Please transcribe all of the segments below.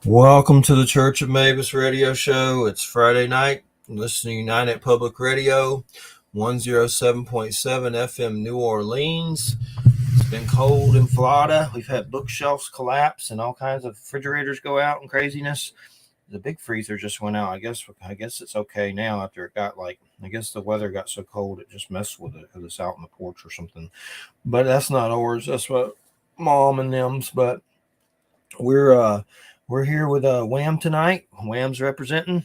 Welcome to the Church of Mabus radio show. It's Friday night. Listen to United Public Radio, 107.7 FM New Orleans. It's been cold in Florida. We've had bookshelves collapse and all kinds of refrigerators go out and craziness. The big freezer just went out. I guess it's okay now after it got I guess the weather got so cold it just messed with it because it's out on the porch or something. But that's not ours. That's what Mom and them's. But we're here with Wham tonight. Wham's representing,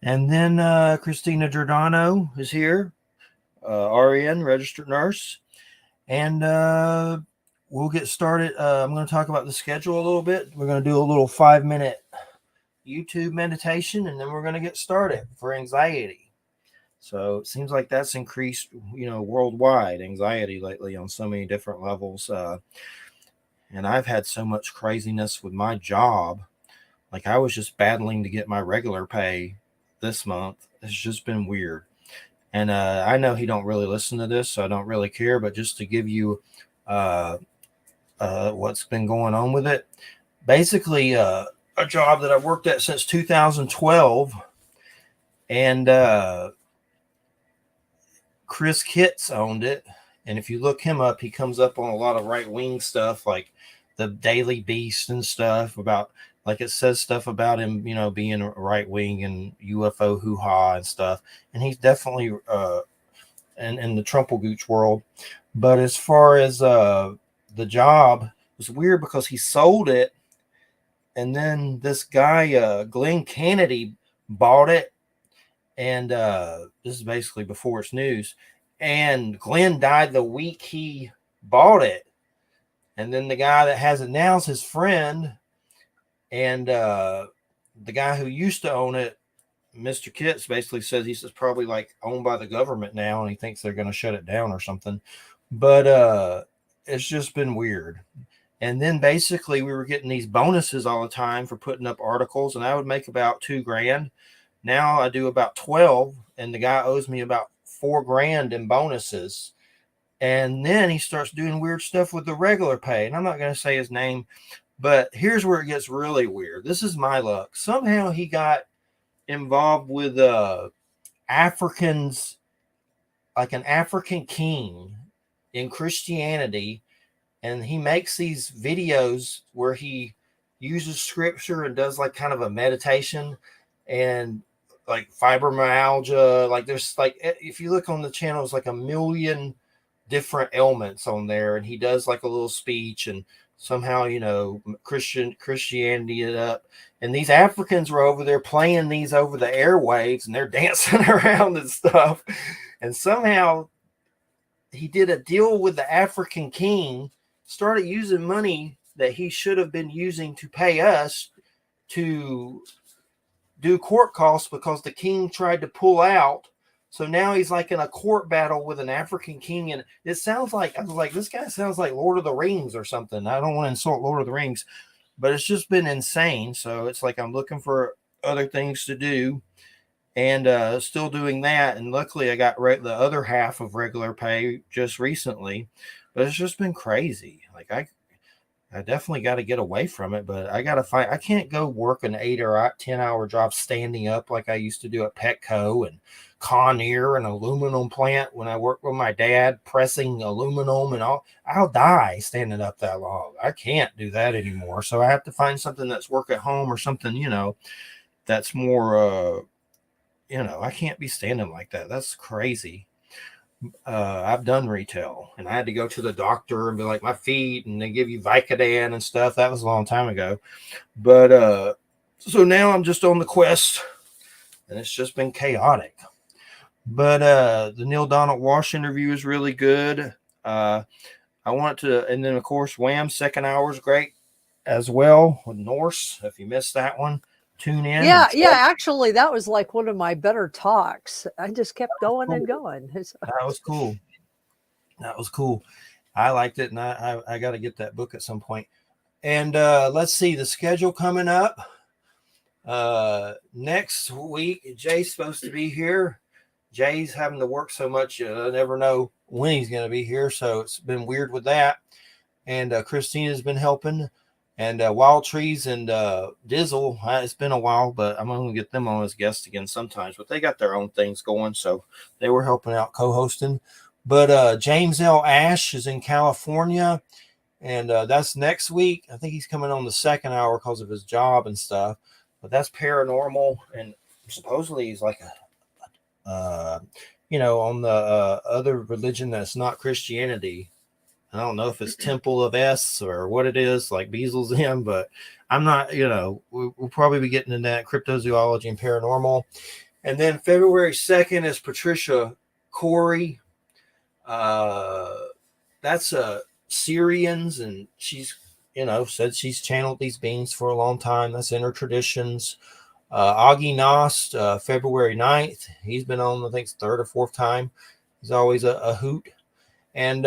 and then Christina Giordano is here, RN, registered nurse, and we'll get started. I'm going to talk about the schedule a little bit. We're going to do a little 5-minute YouTube meditation, and then we're going to get started for anxiety. So it seems like that's increased, worldwide anxiety lately on so many different levels. And I've had so much craziness with my job. Like I was just battling to get my regular pay this month. It's just been weird. And I know he don't really listen to this, so I don't really care. But just to give you what's been going on with it, basically a job that I've worked at since 2012, and Chris Kitts owned it. And if you look him up, he comes up on a lot of right-wing stuff like the Daily Beast and stuff about, like it says stuff about him, being right-wing and UFO hoo-ha and stuff. And he's definitely in the Trumpelgooch world. But as far as the job, it was weird because he sold it. And then this guy, Glenn Kennedy, bought it. And this is basically before it's news. And Glenn died the week he bought it. And then the guy that has it now is his friend. And the guy who used to own it, Mr. Kitts, basically says he's probably like owned by the government now, and he thinks they're going to shut it down or something. But it's just been weird. And then basically we were getting these bonuses all the time for putting up articles, and I would make about $2,000. Now I do about 12, and the guy owes me about $4,000 in bonuses. And then he starts doing weird stuff with the regular pay. And I'm not going to say his name, but here's where it gets really weird. This is my luck. Somehow he got involved with Africans, like an African king in Christianity. And he makes these videos where he uses scripture and does like kind of a meditation and like fibromyalgia. Like there's like, if you look on the channel, it's like a million different ailments on there, and he does like a little speech, and somehow Christianity it up. And these Africans were over there playing these over the airwaves, and they're dancing around and stuff. And somehow he did a deal with the African king, started using money that he should have been using to pay us to do court costs because the king tried to pull out. So now he's like in a court battle with an African king. And it sounds like, I was like, this guy sounds like Lord of the Rings or something. I don't want to insult Lord of the Rings, but it's just been insane. So it's like I'm looking for other things to do, and still doing that. And luckily I got the other half of regular pay just recently, but it's just been crazy. Like I definitely got to get away from it, but I got to find, I can't go work an 8 or 10 hour job standing up like I used to do at Petco and Conair and aluminum plant when I worked with my dad pressing aluminum and all. I'll die standing up that long. I can't do that anymore. So I have to find something that's work at home or something, that's more, I can't be standing like that. That's crazy. I've done retail, and I had to go to the doctor and be like, my feet, and they give you Vicodin and stuff. That was a long time ago. But so now I'm just on the quest, and it's just been chaotic. But the Neil Donald Walsh interview is really good. I want to, and then of course Wham's second hour is great as well with Norse. If you missed that one, tune in. Yeah, actually, that was like one of my better talks. I just kept going and going. That was cool. That was cool. I liked it, and I got to get that book at some point. And let's see the schedule coming up. Next week, Jay's supposed to be here. Jay's having to work so much, I never know when he's going to be here. So it's been weird with that. And Christina's been helping. And Wild Trees and Dizzle. It's been a while, but I'm going to get them on as guests again sometimes. But they got their own things going, so they were helping out co-hosting. But James L. Ash is in California, and that's next week. I think he's coming on the second hour because of his job and stuff. But that's paranormal, and supposedly he's like on the other religion that's not Christianity. I don't know if it's Temple of S or what it is, like Beasel's in, but I'm not, we'll probably be getting into that cryptozoology and paranormal. And then February 2nd is Patricia Corey. That's Syrians, and she's, said she's channeled these beings for a long time. That's in her traditions. Augie Nost, February 9th. He's been on, I think, third or fourth time. He's always a hoot. And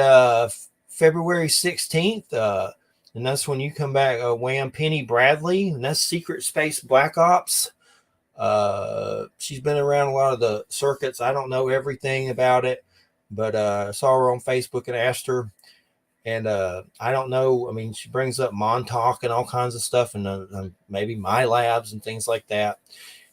February 16th, and that's when you come back, Wham Penny Bradley, and that's Secret Space Black Ops. She's been around a lot of the circuits. I don't know everything about it, but I saw her on Facebook and asked her. And I don't know. I mean, she brings up Montauk and all kinds of stuff, and maybe my labs and things like that.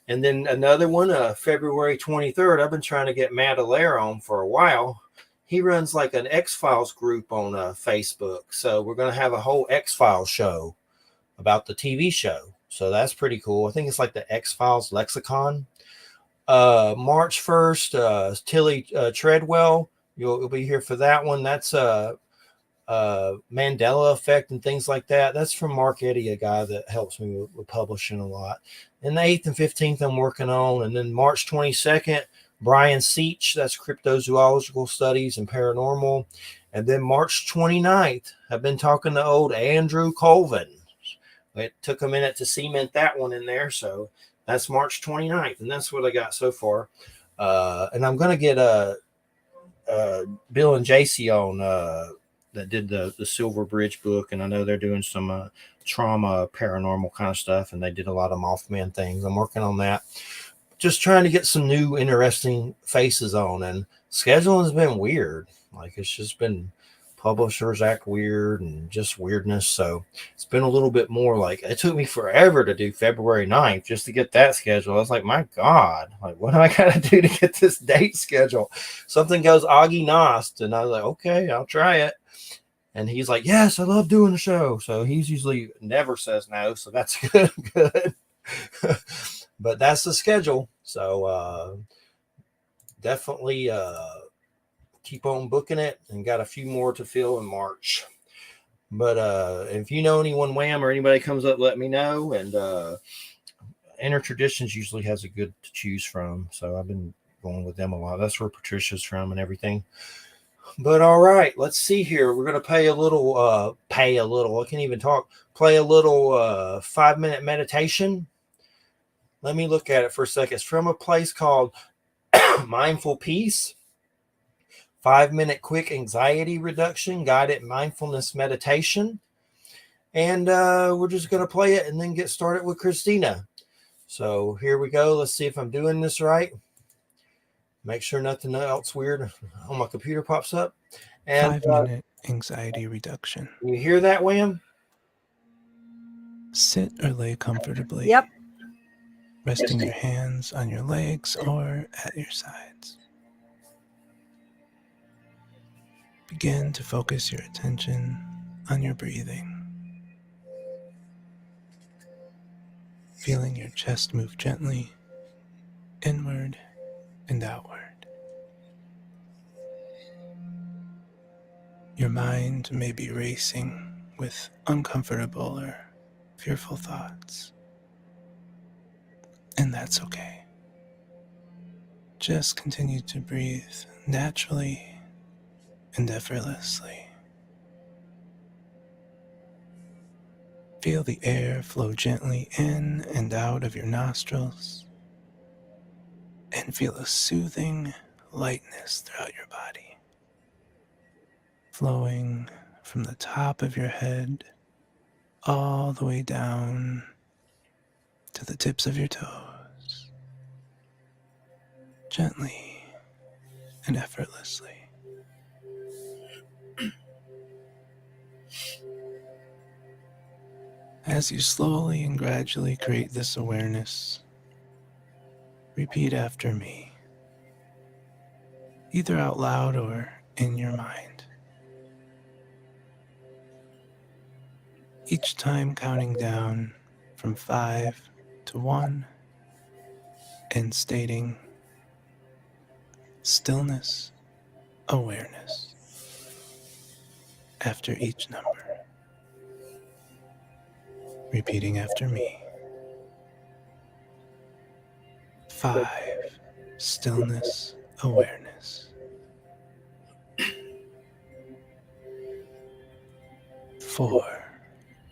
And then another one, February 23rd. I've been trying to get Matt Allaire on for a while. He runs like an X-Files group on Facebook. So we're going to have a whole X-Files show about the TV show. So that's pretty cool. I think it's like the X-Files lexicon. March 1st, Tilly Treadwell. You'll be here for that one. That's Mandela Effect and things like that. That's from Mark Eddy, a guy that helps me with publishing a lot. And the 8th and 15th I'm working on. And then March 22nd, Brian Seach, that's Cryptozoological Studies and Paranormal. And then March 29th, I've been talking to old Andrew Colvin. It took a minute to cement that one in there. So that's March 29th. And that's what I got so far. And I'm going to get Bill and JC on that did the Silver Bridge book. And I know they're doing some trauma, paranormal kind of stuff. And they did a lot of Mothman things. I'm working on that. Just trying to get some new interesting faces on, and scheduling has been weird. Like, it's just been publishers act weird and just weirdness. So it's been a little bit more like, it took me forever to do February 9th just to get that schedule. I was like, my God, like, what do I got to do to get this date schedule? Something goes Augie Nost, and I was like, okay, I'll try it. And he's like, yes, I love doing the show. So he's usually never says no. So that's good. Good. But that's the schedule. So definitely keep on booking it, and got a few more to fill in March. But if you know anyone, Wham, or anybody comes up, let me know. And Inner Traditions usually has a good to choose from. So I've been going with them a lot. That's where Patricia's from and everything. But all right, let's see here. We're going to play a little, I can't even talk. Play a little 5-minute meditation. Let me look at it for a second. It's from a place called Mindful Peace. 5-minute quick anxiety reduction, guided mindfulness meditation. And we're just going to play it and then get started with Christina. So here we go. Let's see if I'm doing this right. Make sure nothing else weird on my computer pops up. And 5-minute anxiety reduction. You hear that, Wham? Sit or lay comfortably. Yep. Resting your hands on your legs or at your sides. Begin to focus your attention on your breathing. Feeling your chest move gently inward and outward. Your mind may be racing with uncomfortable or fearful thoughts. And that's okay. Just continue to breathe naturally and effortlessly. Feel the air flow gently in and out of your nostrils, and feel a soothing lightness throughout your body, flowing from the top of your head all the way down to the tips of your toes, gently and effortlessly. As you slowly and gradually create this awareness, repeat after me, either out loud or in your mind. Each time counting down from 5 to 1 and stating stillness, awareness after each number. Repeating after me. 5, stillness, awareness. 4,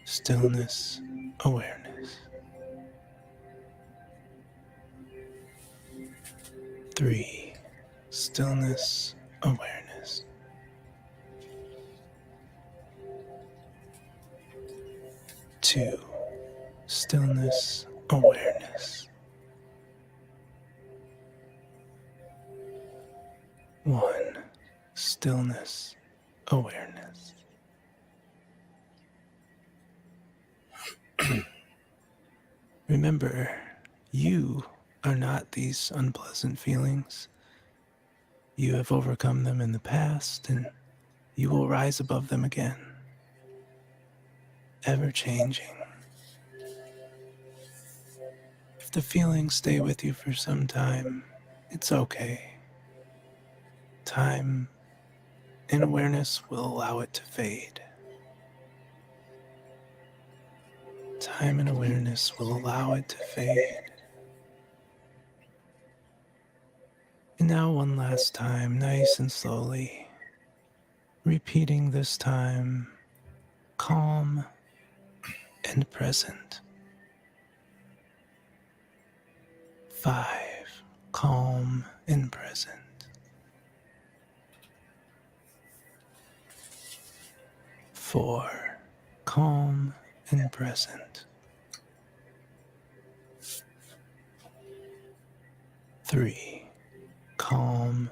stillness, awareness. 3, stillness, awareness. 2, stillness, awareness. 1, stillness, awareness. Remember, you are not these unpleasant feelings. You have overcome them in the past, and you will rise above them again. Ever changing. If the feelings stay with you for some time, it's okay. Time and awareness will allow it to fade. Time and awareness will allow it to fade. And now one last time, nice and slowly, repeating this time, calm and present. 5, calm and present. 4, calm and present. 3, calm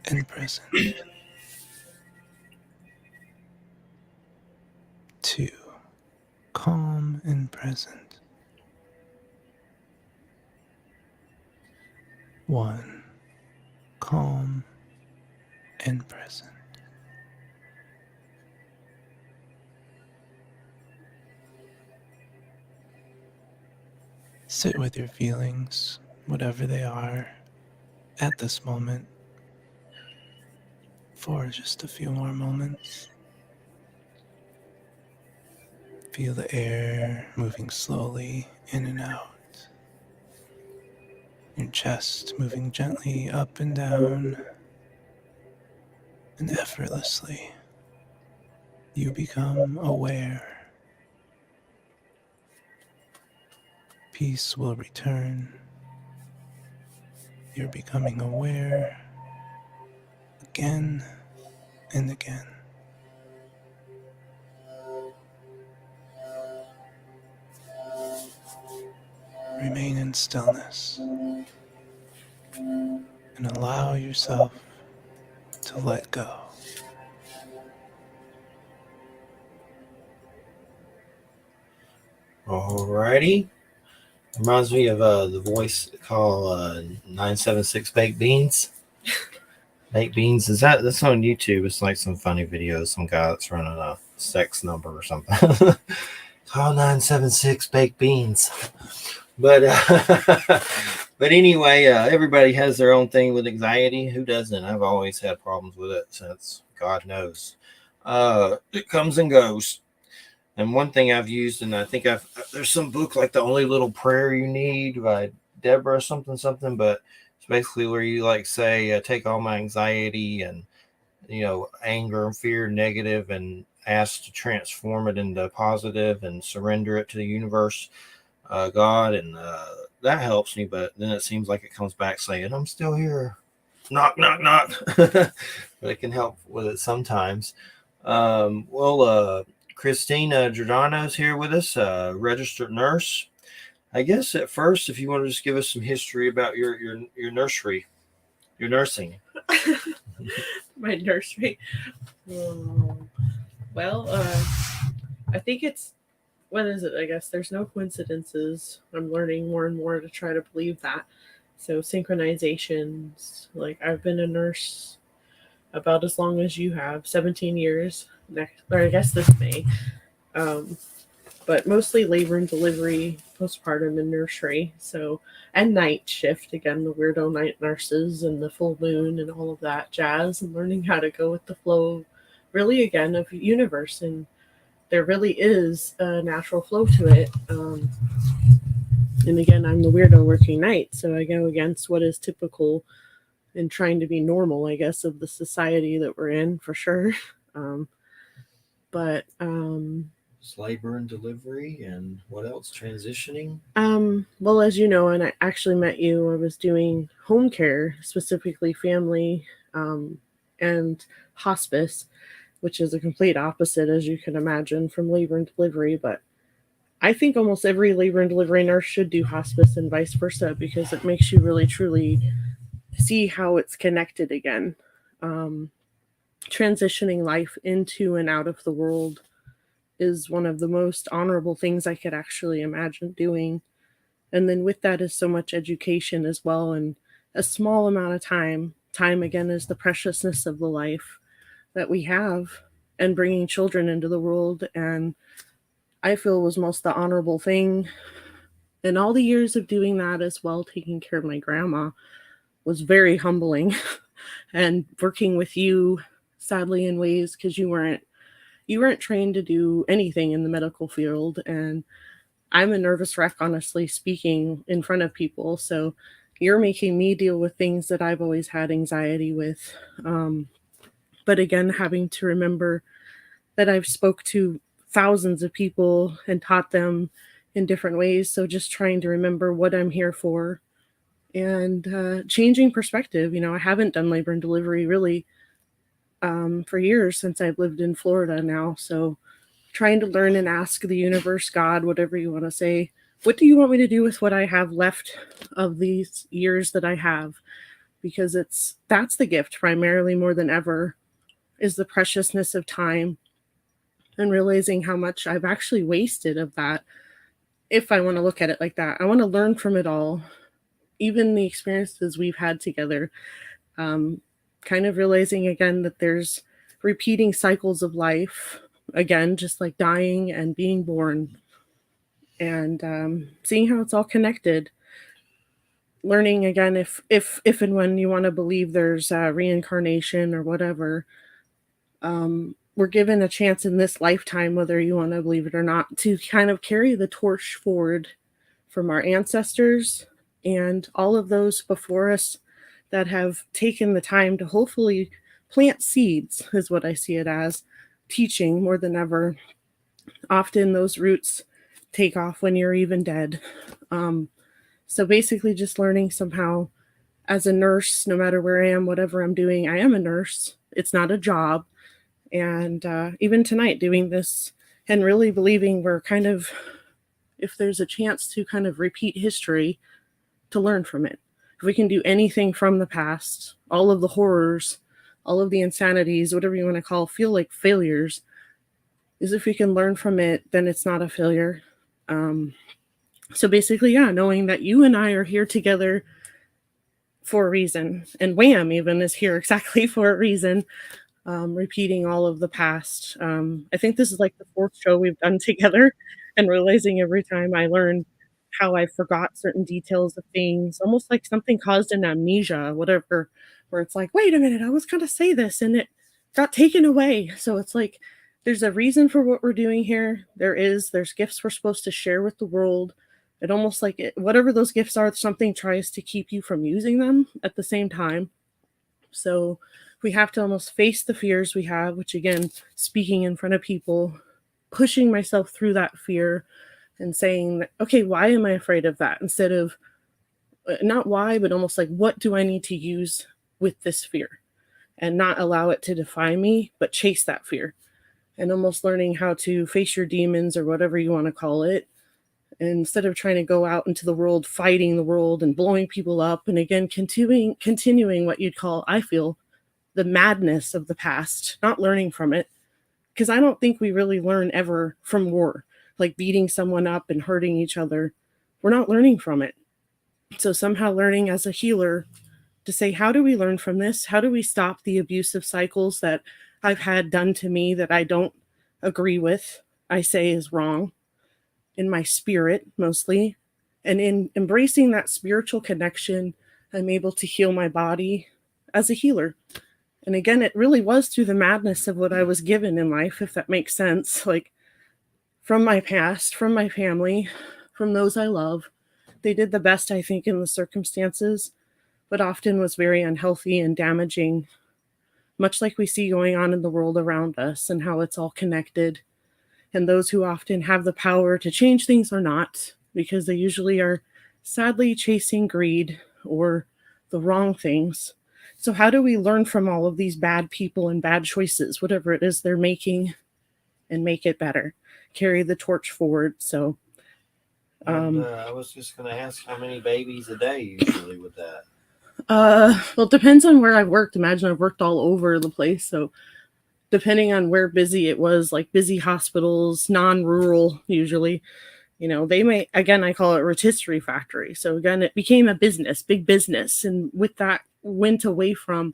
and present. 2, calm and present. 1, calm and present. Sit with your feelings, whatever they are, at this moment for just a few more moments. Feel the air moving slowly in and out. Your chest moving gently up and down, and effortlessly you become aware. Peace will return. You're becoming aware again and again. Remain in stillness and allow yourself to let go. Alrighty. Reminds me of the voice called 976 Baked Beans. Baked Beans, that's on YouTube. It's like some funny video, some guy that's running a sex number or something. Call 976 Baked Beans. But but anyway, everybody has their own thing with anxiety. Who doesn't? I've always had problems with it since God knows. It comes and goes. And one thing I've used, and I think there's some book like The Only Little Prayer You Need by Deborah something, but it's basically where you like say, take all my anxiety and, anger and fear, negative, and ask to transform it into positive and surrender it to the universe, God. And that helps me. But then it seems like it comes back saying, I'm still here. Knock, knock, knock. But it can help with it sometimes. Christina Giordano is here with us, registered nurse. I guess at first, if you want to just give us some history about your nursery, your nursing. My nursery. I think it's what is it? I guess there's no coincidences. I'm learning more and more to try to believe that. So synchronizations, like I've been a nurse about as long as you have, 17 years next, or I guess this May. Um, but mostly labor and delivery, postpartum and nursery. So, and night shift, again, the weirdo night nurses and the full moon and all of that jazz, and learning how to go with the flow, really, again, of universe. And there really is a natural flow to it. And again, I'm the weirdo working night, so I go against what is typical and trying to be normal, I guess, of the society that we're in, for sure. Um, but It's labor and delivery, and what else? Transitioning. well, as you know, and I actually met you, I was doing home care, specifically family, and hospice, which is a complete opposite, as you can imagine, from labor and delivery. But I think almost every labor and delivery nurse should do hospice and vice versa, because it makes you really truly see how it's connected again. Um, Transitioning life into and out of the world is one of the most honorable things I could actually imagine doing. And then with that is so much education as well, and a small amount of time. Time, again, is the preciousness of the life that we have, and bringing children into the world. And I feel was most the honorable thing. And all the years of doing that as well, taking care of my grandma, was very humbling. And working with you, sadly, in ways, because you weren't trained to do anything in the medical field. And I'm a nervous wreck, honestly speaking, in front of people. So you're making me deal with things that I've always had anxiety with. But again, having to remember that I've spoke to thousands of people and taught them in different ways. So just trying to remember what I'm here for, and changing perspective. I haven't done labor and delivery really for years, since I've lived in Florida now. So trying to learn and ask the universe, God, whatever you want to say, what do you want me to do with what I have left of these years that I have? Because that's the gift primarily, more than ever, is the preciousness of time, and realizing how much I've actually wasted of that. If I want to look at it like that, I want to learn from it all, even the experiences we've had together. Um, Kind of realizing again that there's repeating cycles of life, again, just like dying and being born, and seeing how it's all connected. Learning again, if and when you want to believe there's reincarnation or whatever, we're given a chance in this lifetime, whether you want to believe it or not, to kind of carry the torch forward from our ancestors and all of those before us that have taken the time to hopefully plant seeds, is what I see it as, teaching more than ever. Often those roots take off when you're even dead. So basically just learning somehow as a nurse, no matter where I am, whatever I'm doing, I am a nurse. It's not a job. And even tonight doing this, and really believing we're kind of, if there's a chance to kind of repeat history, to learn from it. If we can do anything from the past, all of the horrors, all of the insanities, whatever you want to call, feel like failures, is if we can learn from it, then it's not a failure. So basically, yeah, knowing that you and I are here together for a reason, and Wham even is here exactly for a reason. Repeating all of the past. I think this is like the fourth show we've done together, and realizing every time I learn how I forgot certain details of things, almost like something caused an amnesia, whatever, where it's like, wait a minute, I was going to say this and it got taken away. So it's like, there's a reason for what we're doing here. There's gifts we're supposed to share with the world. It almost like whatever those gifts are, something tries to keep you from using them at the same time. So we have to almost face the fears we have, which again, speaking in front of people, pushing myself through that fear and saying, okay, why am I afraid of that? Instead of not why, but almost like, what do I need to use with this fear? And not allow it to define me, but chase that fear. And almost learning how to face your demons, or whatever you want to call it. And instead of trying to go out into the world, fighting the world and blowing people up. And again, continuing what you'd call, I feel, the madness of the past, not learning from it. Because I don't think we really learn ever from war. like beating someone up and hurting each other, we're not learning from it. So somehow learning as a healer to say, how do we learn from this? How do we stop the abusive cycles that I've had done to me that I don't agree with, I say is wrong, in my spirit mostly. And in embracing that spiritual connection, I'm able to heal my body as a healer. And again, it really was through the madness of what I was given in life, if that makes sense. Like from my past, from my family, from those I love. They did the best, I think, in the circumstances, but often was very unhealthy and damaging, much like we see going on in the world around us and how it's all connected. And those who often have the power to change things are not, because they usually are sadly chasing greed or the wrong things. So how do we learn from all of these bad people and bad choices, whatever it is they're making, and make it better? Carry the torch forward. So I was just going to ask, how many babies a day usually with that? Well, it depends on where I've worked. Imagine I've worked all over the place. So depending on where busy it was, like busy hospitals, non-rural usually, they may, again, I call it rotisserie factory. So again, it became a business, big business. And with that went away from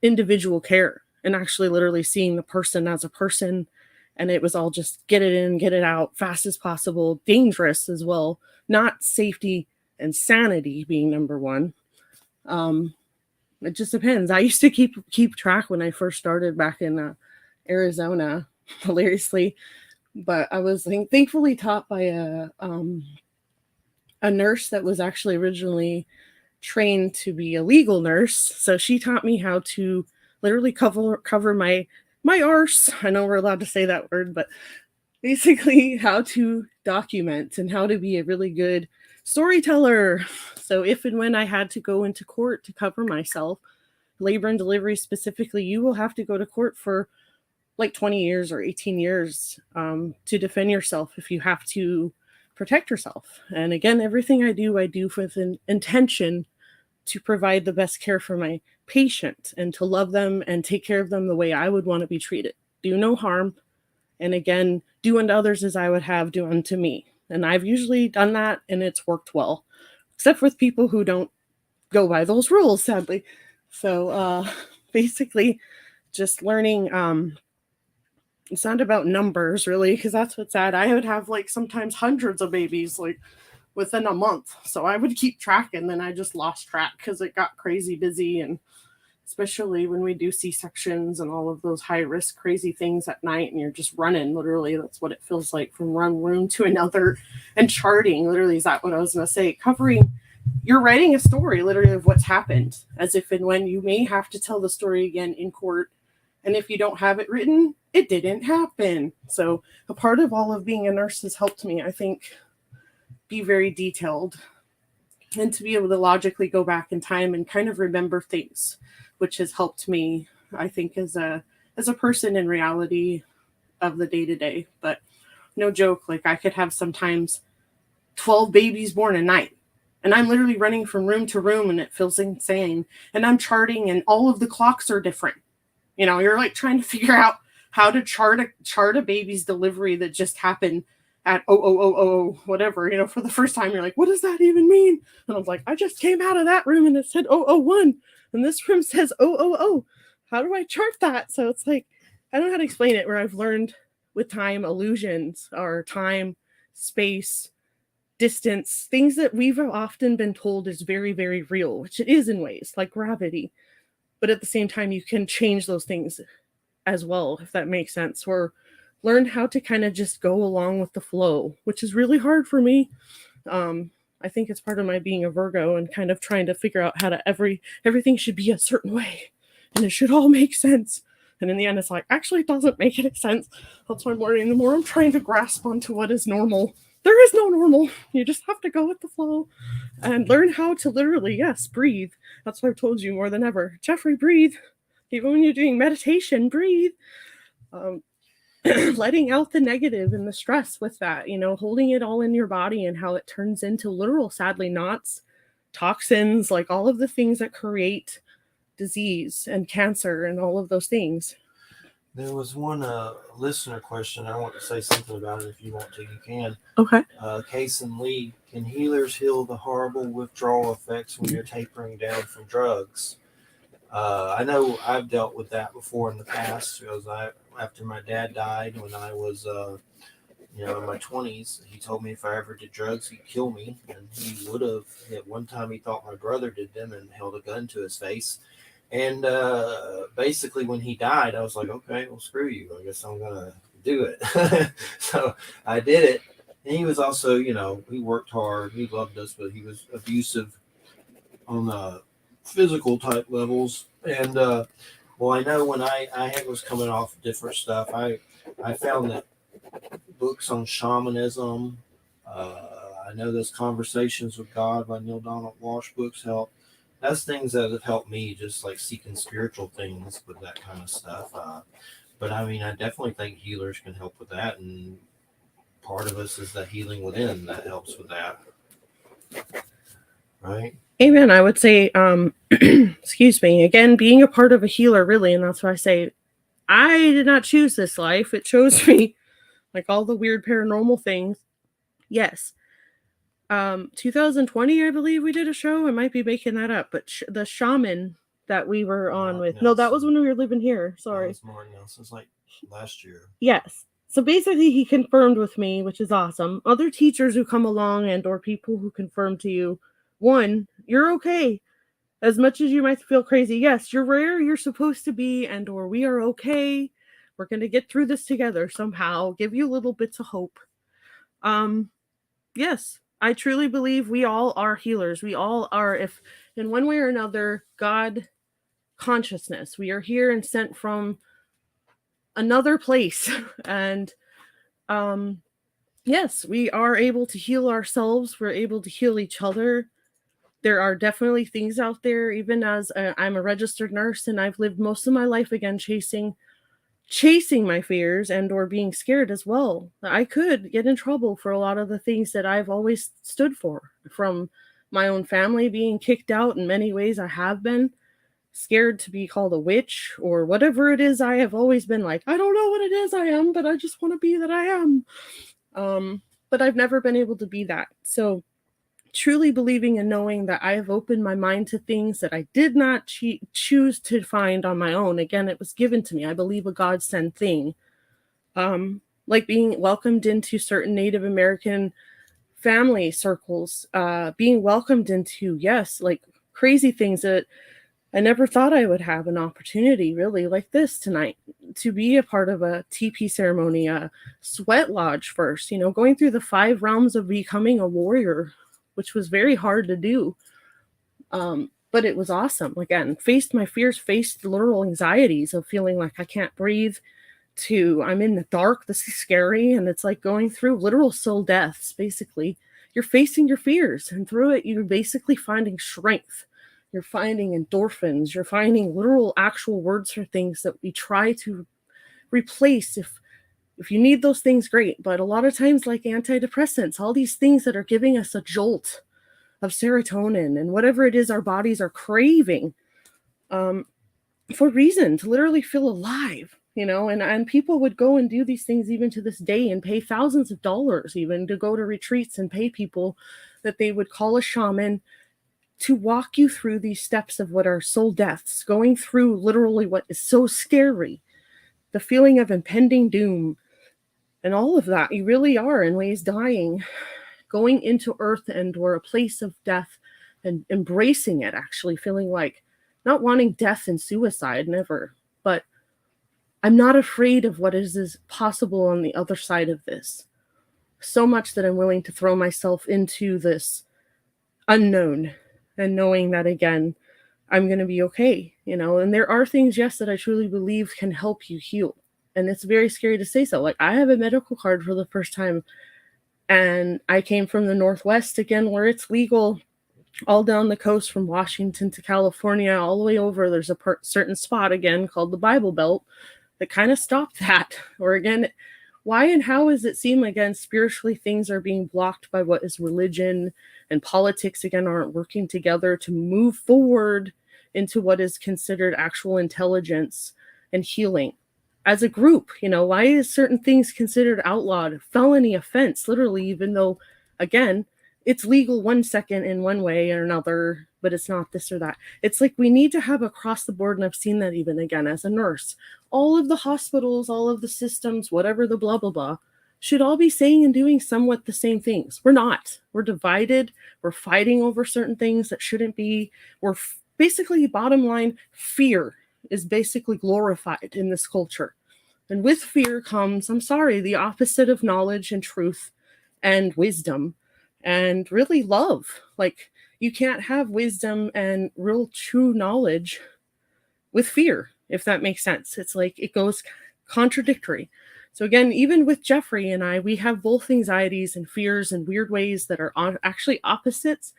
individual care and actually literally seeing the person as a person. And it was all just get it in, get it out, fast as possible, dangerous as well, not safety and sanity being number one. It just depends. I used to keep track when I first started back in Arizona, hilariously, but I was thankfully taught by a nurse that was actually originally trained to be a legal nurse. So she taught me how to literally cover my arse. I know we're allowed to say that word, but basically how to document and how to be a really good storyteller. So if and when I had to go into court to cover myself, labor and delivery specifically, you will have to go to court for like 20 years or 18 years to defend yourself if you have to protect yourself. And again, everything I do with an intention to provide the best care for my patient and to love them and take care of them the way I would want to be treated. Do no harm. And again, do unto others as I would have do unto me. And I've usually done that and it's worked well, except with people who don't go by those rules, sadly. So basically just learning, it's not about numbers really, because that's what's sad. I would have like sometimes hundreds of babies like within a month. So I would keep track and then I just lost track because it got crazy busy. And especially when we do C-sections and all of those high risk crazy things at night and you're just running, literally that's what it feels like, from one room to another. And charting, literally, is that what I was going to say, covering, you're writing a story literally of what's happened, as if and when you may have to tell the story again in court. And if you don't have it written, it didn't happen. So a part of all of being a nurse has helped me, I think, be very detailed and to be able to logically go back in time and kind of remember things, which has helped me, I think, as a person in reality of the day-to-day. But no joke, like I could have sometimes 12 babies born a night. And I'm literally running from room to room and it feels insane. And I'm charting and all of the clocks are different. You're like trying to figure out how to chart a baby's delivery that just happened at whatever, for the first time. You're like, what does that even mean? And I was like, I just came out of that room and it said 001. And this room says 000. How do I chart that? So it's like, I don't know how to explain it, where I've learned with time illusions or time, space, distance, things that we've often been told is very, very real, which it is in ways like gravity. But at the same time, you can change those things as well, if that makes sense, or learn how to kind of just go along with the flow, which is really hard for me. I think it's part of my being a Virgo and kind of trying to figure out how to everything should be a certain way and it should all make sense. And in the end, it's like, actually, it doesn't make any sense. That's why I'm learning. The more I'm trying to grasp onto what is normal, there is no normal. You just have to go with the flow and learn how to literally, yes, breathe. That's what I've told you more than ever. Jeffrey, breathe. Even when you're doing meditation, breathe. Letting out the negative and the stress with that, holding it all in your body and how it turns into literal, sadly, knots, toxins, like all of the things that create disease and cancer and all of those things. There was one listener question. I want to say something about it. If you want to, you can. Okay. Kason Lee, can healers heal the horrible withdrawal effects when you're tapering down from drugs? I know I've dealt with that before in the past because after my dad died when I was, in my 20s, he told me if I ever did drugs, he'd kill me. And he would have. At one time, he thought my brother did them and held a gun to his face. And basically, when he died, I was like, okay, well, screw you. I guess I'm going to do it. So I did it. And he was also, he worked hard. He loved us, but he was abusive on the physical type levels. And, well, I know when I was coming off different stuff, I found that books on shamanism, I know those Conversations with God by Neil Donald Walsh books help. That's things that have helped me, just like seeking spiritual things with that kind of stuff. But I mean, I definitely think healers can help with that, and part of us is the healing within that helps with that, right? Amen. I would say, excuse me, again, being a part of a healer, really, and that's why I say I did not choose this life. It chose me, like all the weird paranormal things. Yes. 2020, I believe we did a show. I might be making that up, but the shaman that we were on with. No, that was when we were living here. Sorry. That was Martin Nelson's like last year. Yes. So basically he confirmed with me, which is awesome. Other teachers who come along and or people who confirm to you, one, you're okay. As much as you might feel crazy, yes, you're where you're supposed to be, and or we are okay. We're going to get through this together somehow. Give you little bits of hope. Yes, I truly believe we all are healers. We all are, if in one way or another, God consciousness. We are here and sent from another place. And yes, we are able to heal ourselves. We're able to heal each other. There are definitely things out there, even as I'm a registered nurse and I've lived most of my life again chasing my fears and or being scared as well. I could get in trouble for a lot of the things that I've always stood for, from my own family being kicked out. In many ways I have been scared to be called a witch or whatever it is. I have always been like, I don't know what it is I am, but I just want to be that I am. But I've never been able to be that. So truly believing and knowing that I have opened my mind to things that I did not choose to find on my own. Again, it was given to me. I believe a God-sent thing. Like being welcomed into certain Native American family circles, being welcomed into, yes, like crazy things that I never thought I would have an opportunity, really, like this tonight, to be a part of a TP ceremony, a sweat lodge first, going through the 5 realms of becoming a warrior, which was very hard to do. But it was awesome. Again, faced my fears, faced the literal anxieties of feeling like I can't breathe, to I'm in the dark, this is scary. And it's like going through literal soul deaths, basically. You're facing your fears, and through it, you're basically finding strength. You're finding endorphins. You're finding literal actual words for things that we try to replace. If you need those things, great. But a lot of times, like antidepressants, all these things that are giving us a jolt of serotonin and whatever it is our bodies are craving, for reason to literally feel alive, and people would go and do these things even to this day and pay thousands of dollars even to go to retreats and pay people that they would call a shaman to walk you through these steps of what are soul deaths, going through literally what is so scary, the feeling of impending doom, and all of that. You really are in ways dying, going into earth and or a place of death and embracing it, actually feeling like not wanting death and suicide, never, but I'm not afraid of what is possible on the other side of this. So much that I'm willing to throw myself into this unknown and knowing that, again, I'm going to be okay, and there are things, yes, that I truly believe can help you heal. And it's very scary to say so. Like, I have a medical card for the first time, and I came from the Northwest, again, where it's legal all down the coast from Washington to California, all the way over. There's a certain spot, again, called the Bible Belt that kind of stopped that. Or again, why and how does it seem, again, spiritually things are being blocked by what is religion, and politics, again, aren't working together to move forward into what is considered actual intelligence and healing. as a group? Why is certain things considered outlawed, felony offense, literally, even though, again, it's legal 1 second in one way or another, but it's not this or that. It's like we need to have across the board, and I've seen that even again as a nurse. All of the hospitals, all of the systems, whatever the blah, blah, blah, should all be saying and doing somewhat the same things. We're not. We're divided. We're fighting over certain things that shouldn't be. We're basically, bottom line, fear is basically glorified in this culture. And with fear comes, I'm sorry, the opposite of knowledge and truth and wisdom and really love. Like, you can't have wisdom and real true knowledge with fear, if that makes sense. It's like it goes contradictory. So again, even with Jeffrey and I, we have both anxieties and fears in weird ways that are actually opposites.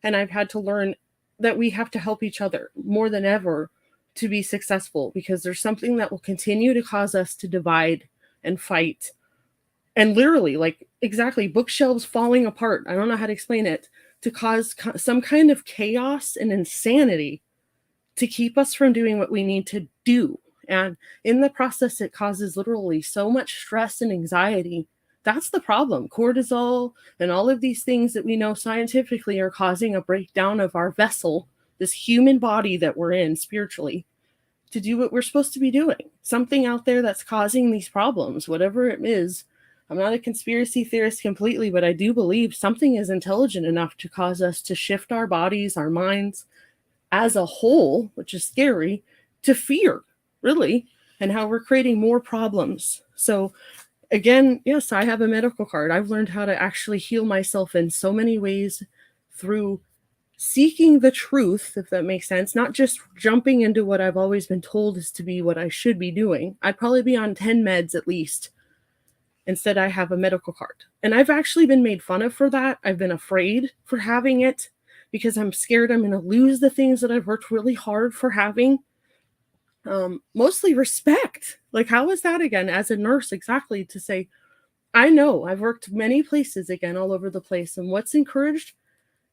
And I've had to learn that we have to help each other more than ever to be successful, because there's something that will continue to cause us to divide and fight. And literally, like, exactly, bookshelves falling apart. I don't know how to explain it, to cause some kind of chaos and insanity to keep us from doing what we need to do. And in the process, it causes literally so much stress and anxiety. That's the problem. Cortisol and all of these things that we know scientifically are causing a breakdown of our vessel, this human body that we're in spiritually, to do what we're supposed to be doing. Something out there that's causing these problems, whatever it is. I'm not a conspiracy theorist completely, but I do believe something is intelligent enough to cause us to shift our bodies, our minds as a whole, which is scary, to fear, really, and how we're creating more problems. So again, yes, I have a medical card. I've learned how to actually heal myself in so many ways through seeking the truth, if that makes sense, not just jumping into what I've always been told is to be what I should be doing. I'd probably be on 10 meds at least. Instead, I have a medical card. And I've actually been made fun of for that. I've been afraid for having it because I'm scared I'm going to lose the things that I've worked really hard for having. Mostly respect. Like, how is that again, as a nurse, exactly, to say, I know I've worked many places again, all over the place. And what's encouraged?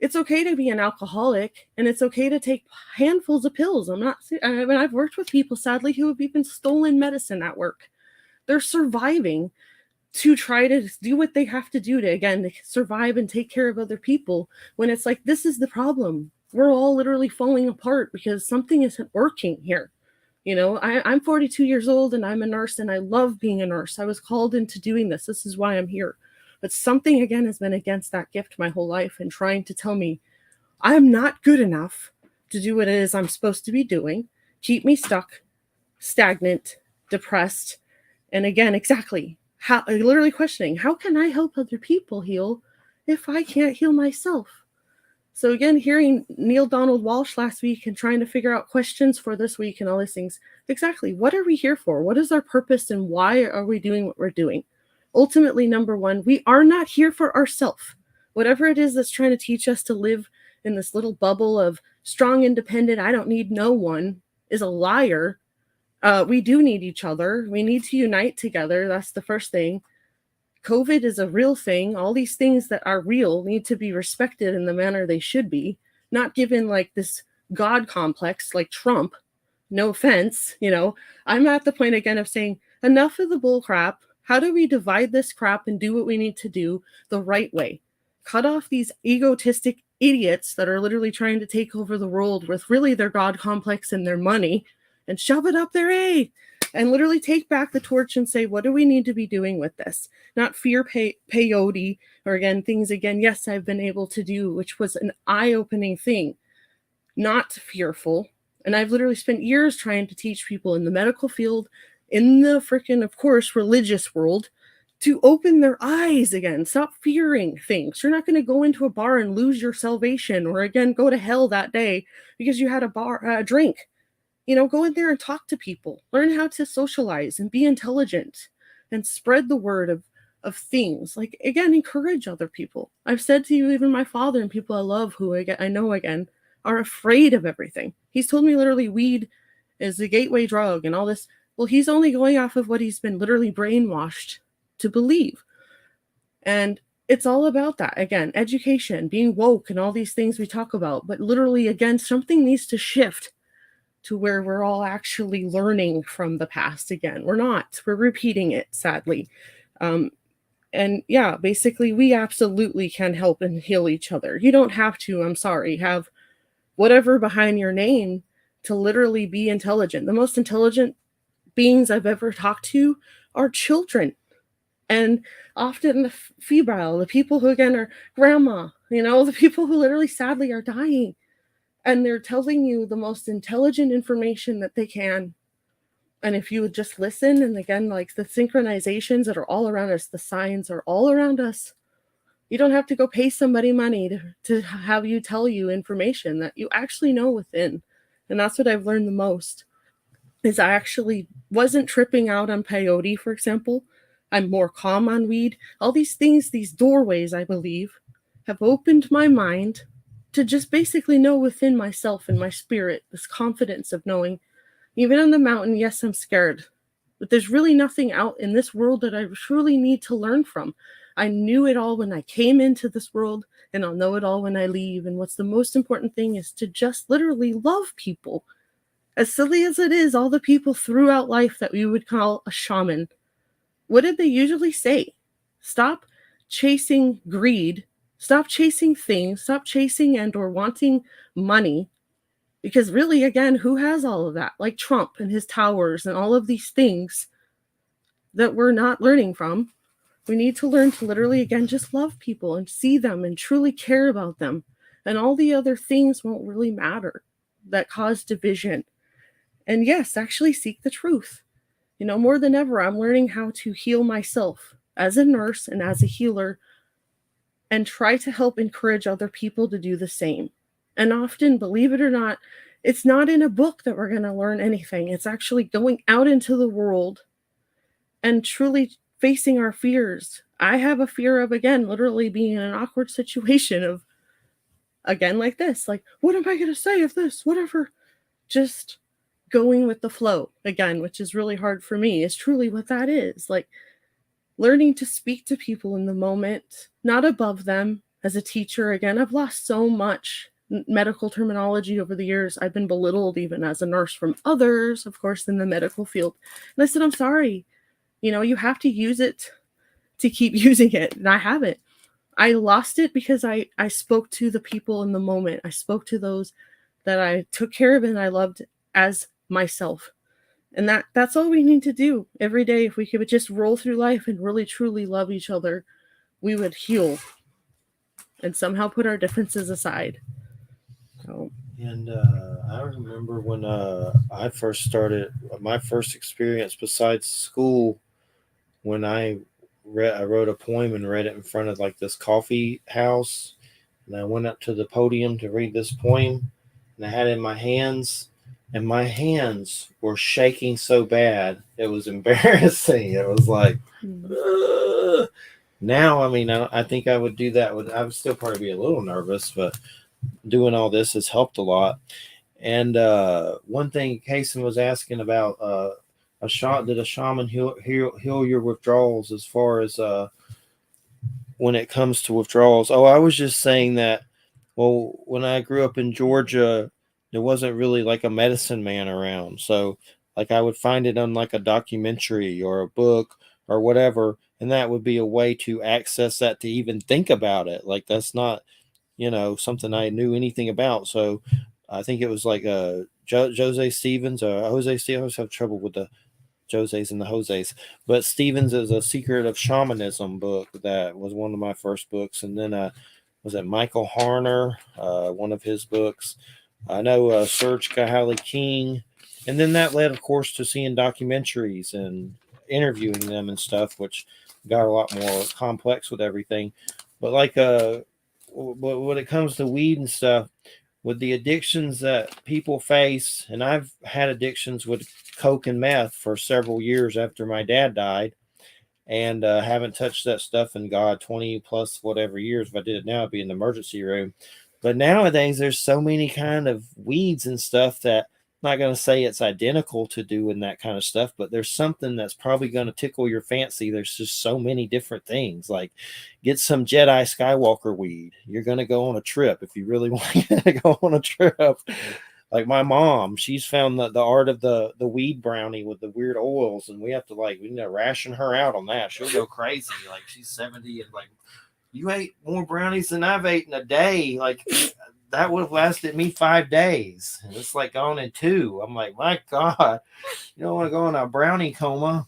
It's okay to be an alcoholic, and it's okay to take handfuls of pills. I've worked with people, sadly, who have even stolen medicine at work. They're surviving to try to do what they have to do to, again, to survive and take care of other people, when it's like, this is the problem. We're all literally falling apart because something isn't working here. I'm 42 years old and I'm a nurse, and I love being a nurse. I was called into doing this. This is why I'm here. But something, again, has been against that gift my whole life and trying to tell me I'm not good enough to do what it is I'm supposed to be doing, keep me stuck, stagnant, depressed. And again, exactly, how, literally questioning, how can I help other people heal if I can't heal myself? So again, hearing Neil Donald Walsh last week and trying to figure out questions for this week and all these things, exactly, what are we here for? What is our purpose, and why are we doing what we're doing? Ultimately, number one, we are not here for ourselves. Whatever it is that's trying to teach us to live in this little bubble of strong, independent, I don't need no one, is a liar. We do need each other. We need to unite together. That's the first thing. COVID is a real thing. All these things that are real need to be respected in the manner they should be, not given like this God complex like Trump. No offense, I'm at the point again of saying enough of the bull crap. How do we divide this crap and do what we need to do the right way? Cut off these egotistic idiots that are literally trying to take over the world with really their God complex and their money, and shove it up their A, and literally take back the torch and say, what do we need to be doing with this? Not fear peyote, or again, things again, yes, I've been able to do, which was an eye-opening thing, not fearful. And I've literally spent years trying to teach people in the medical field, in the freaking, of course, religious world, to open their eyes again. Stop fearing things. You're not going to go into a bar and lose your salvation, or again, go to hell that day because you had a drink. Go in there and talk to people. Learn how to socialize and be intelligent and spread the word of things. Like, again, encourage other people. I've said to you, even my father and people I love who I know, again, are afraid of everything. He's told me literally weed is the gateway drug and all this. Well, he's only going off of what he's been literally brainwashed to believe. And it's all about that. Again, education, being woke, and all these things we talk about. But literally, again, something needs to shift. to where we're all actually learning from the past again. We're not. We're repeating it, sadly. And yeah, basically, we absolutely can help and heal each other. You don't have to, I'm sorry, have whatever behind your name to literally be intelligent. The most intelligent beings I've ever talked to are children. And often the febrile, the people who, again, are grandma, the people who literally sadly are dying. And they're telling you the most intelligent information that they can. And if you would just listen, and again, like the synchronizations that are all around us, the signs are all around us. You don't have to go pay somebody money to have you tell you information that you actually know within. And that's what I've learned the most, is I actually wasn't tripping out on peyote, for example. I'm more calm on weed. All these things, these doorways, I believe, have opened my mind to just basically know within myself and my spirit, this confidence of knowing, even on the mountain, yes, I'm scared, but there's really nothing out in this world that I truly need to learn from. I knew it all when I came into this world, and I'll know it all when I leave. And what's the most important thing is to just literally love people. As silly as it is, all the people throughout life that we would call a shaman, what did they usually say? Stop chasing greed, stop chasing things, stop chasing and or wanting money. Because really, again, who has all of that? Like Trump and his towers and all of these things that we're not learning from. We need to learn to literally, again, just love people and see them and truly care about them. And all the other things won't really matter that cause division. And yes, actually seek the truth. More than ever, I'm learning how to heal myself as a nurse and as a healer, and try to help encourage other people to do the same. And often, believe it or not, it's not in a book that we're going to learn anything. It's actually going out into the world and truly facing our fears. I have a fear of, again, literally being in an awkward situation of, again, like this, like, what am I going to say if this, whatever, just going with the flow, again, which is really hard for me, is truly what that is. Like, learning to speak to people in the moment, not above them. As a teacher, again, I've lost so much medical terminology over the years. I've been belittled even as a nurse from others, of course, in the medical field. And I said, I'm sorry. You have to use it to keep using it. And I haven't. I lost it because I spoke to the people in the moment. I spoke to those that I took care of and I loved as myself. And that's all we need to do every day. If we could just roll through life and really truly love each other, we would heal and somehow put our differences aside. So. And I remember when I first started, my first experience besides school, when I wrote a poem and read it in front of like this coffee house, and I went up to the podium to read this poem, and I had it in my hands, and my hands were shaking so bad it was embarrassing. It was like, ugh. Now, I mean, I think I would do that. I would still probably be a little nervous, but doing all this has helped a lot. And one thing Kason was asking about, did a shaman heal your withdrawals as far as when it comes to withdrawals? Oh, I was just saying that, well, when I grew up in Georgia, there wasn't really like a medicine man around. So like I would find it on like a documentary or a book or whatever, and that would be a way to access that, to even think about it. Like that's not, something I knew anything about. So I think it was like Jose Stevens or Jose Stevens. I always have trouble with the Jose's and the Jose's, but Stevens is a Secret of Shamanism book that was one of my first books. And then was it Michael Harner, one of his books. I know Serge Kahali King. And then that led, of course, to seeing documentaries and interviewing them and stuff, which got a lot more complex with everything. But like when it comes to weed and stuff, with the addictions that people face, and I've had addictions with coke and meth for several years after my dad died, and haven't touched that stuff in 20 plus whatever years. If I did it now, I'd be in the emergency room. But nowadays, there's so many kind of weeds and stuff that I'm not going to say it's identical to doing that kind of stuff, but there's something that's probably going to tickle your fancy. There's just so many different things. Like get some Jedi Skywalker weed. You're going to go on a trip if you really want to go on a trip. Like my mom, she's found the art of the weed brownie with the weird oils, and we have to we need to ration her out on that. She'll go crazy. Like she's 70 and like, you ate more brownies than I've eaten a day. Like that would have lasted me 5 days. And it's like gone in 2. I'm like, my God, you don't want to go in a brownie coma.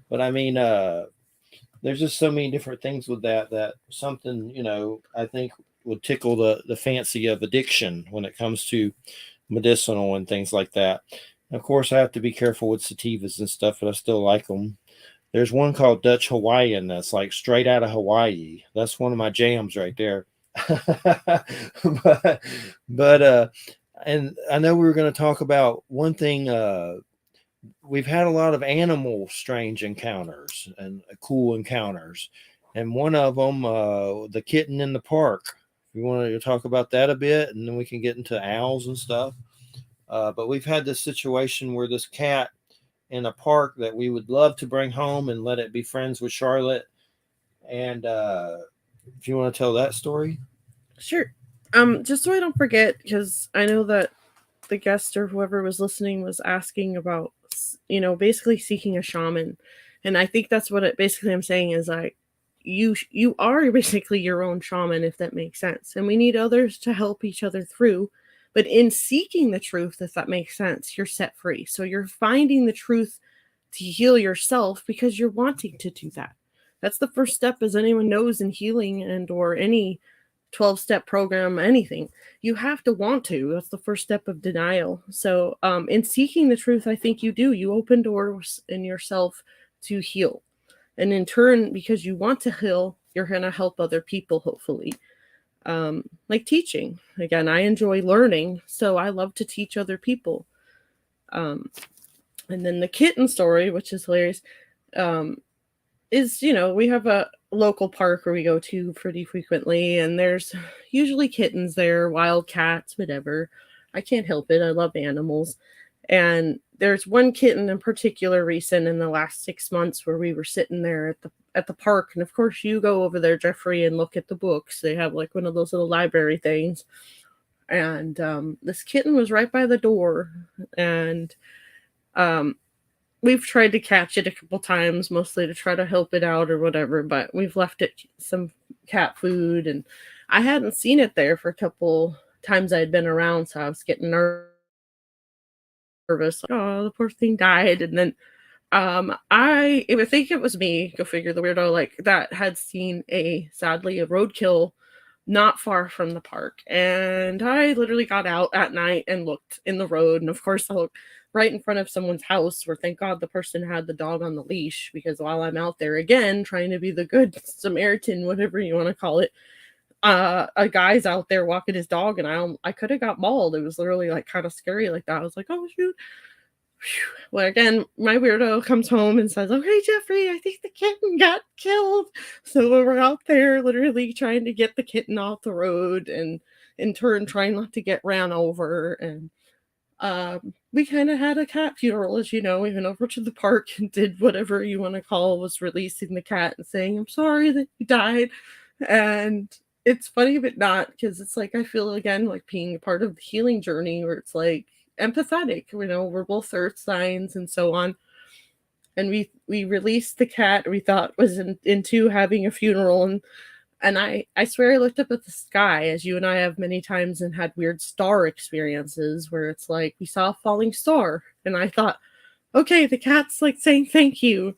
But I mean, there's just so many different things with that something, I think would tickle the fancy of addiction when it comes to medicinal and things like that. And of course, I have to be careful with sativas and stuff, but I still like them. There's one called Dutch Hawaiian that's like straight out of Hawaii. That's one of my jams right there. but and I know we were going to talk about one thing. We've had a lot of animal strange encounters and cool encounters, and one of them, the kitten in the park. You want to talk about that a bit, and then we can get into owls and stuff. But we've had this situation where this cat in a park that we would love to bring home and let it be friends with Charlotte. And if you want to tell that story. Sure. Just so I don't forget, because I know that the guest or whoever was listening was asking about, basically seeking a shaman. And I think that's what basically I'm saying is like, you are basically your own shaman, if that makes sense. And we need others to help each other through. But in seeking the truth, if that makes sense, you're set free. So you're finding the truth to heal yourself because you're wanting to do that. That's the first step, as anyone knows, in healing and or any 12-step program, anything. You have to want to. That's the first step of denial. So in seeking the truth, I think you open doors in yourself to heal. And in turn, because you want to heal, you're going to help other people, hopefully. Like teaching. Again, I enjoy learning, so I love to teach other people. And then the kitten story, which is hilarious, is, we have a local park where we go to pretty frequently, and there's usually kittens there, wild cats, whatever. I can't help it. I love animals. And there's one kitten in particular recent in the last 6 months where we were sitting there at the park. And of course you go over there, Jeffrey, and look at the books. They have like one of those little library things. And this kitten was right by the door. And we've tried to catch it a couple times, mostly to try to help it out or whatever, but we've left it some cat food. And I hadn't seen it there for a couple times I'd been around, so I was getting nervous. Like, oh, the poor thing died. And then I would think it was me, go figure, the weirdo, like that had seen sadly a roadkill not far from the park. And I literally got out at night and looked in the road. And of course I looked right in front of someone's house where, thank God, the person had the dog on the leash, because while I'm out there again trying to be the good Samaritan, whatever you want to call it, a guy's out there walking his dog, and I could have got mauled. It was literally like kind of scary like that. I was like, oh shoot. Well, again, my weirdo comes home and says, okay, Jeffrey, I think the kitten got killed. So we're out there literally trying to get the kitten off the road, and in turn trying not to get ran over. And we kind of had a cat funeral, as you know. We went over to the park and did whatever you want to call, was releasing the cat and saying, I'm sorry that he died. And it's funny, but not, because it's like, I feel again like being a part of the healing journey where it's like empathetic, we're both earth signs and so on. And we released the cat we thought was into having a funeral. And I swear I looked up at the sky, as you and I have many times, and had weird star experiences where it's like we saw a falling star. And I thought, okay, the cat's like saying thank you.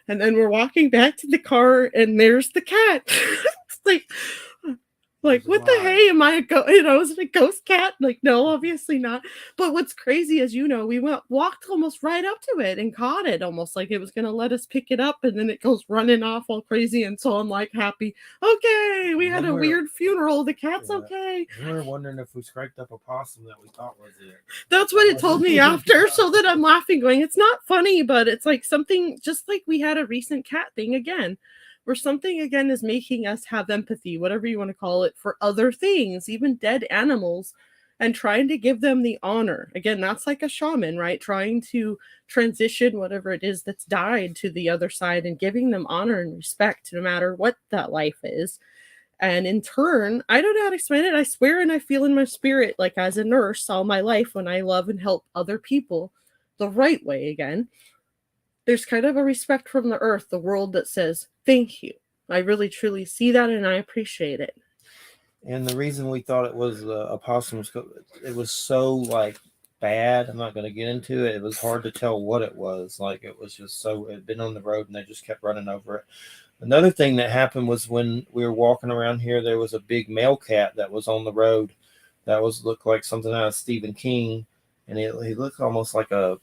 And then we're walking back to the car and there's the cat. It's like, what the hey, am I is it a ghost cat? Like, no, obviously not. But what's crazy is, we walked almost right up to it and caught it, almost like it was going to let us pick it up. And then it goes running off all crazy. And so I'm like, happy. Okay, we had a weird funeral. The cat's okay. We were wondering if we scraped up a possum that we thought was it. That's what it told me after. So that I'm laughing, going, it's not funny, but it's like something, just like we had a recent cat thing again, where something again is making us have empathy, whatever you want to call it, for other things, even dead animals, and trying to give them the honor. Again, that's like a shaman, right? Trying to transition whatever it is that's died to the other side and giving them honor and respect, no matter what that life is. And in turn, I don't know how to explain it. I swear and I feel in my spirit, like as a nurse all my life, when I love and help other people the right way again, there's kind of a respect from the earth, the world, that says, thank you. I really truly see that and I appreciate it. And the reason we thought it was a possum was it was so like bad. I'm not going to get into it. It was hard to tell what it was. Like it was just so, it had been on the road and they just kept running over it. Another thing that happened was when we were walking around here, there was a big male cat that was on the road that looked like something out of Stephen King. And he looked almost like a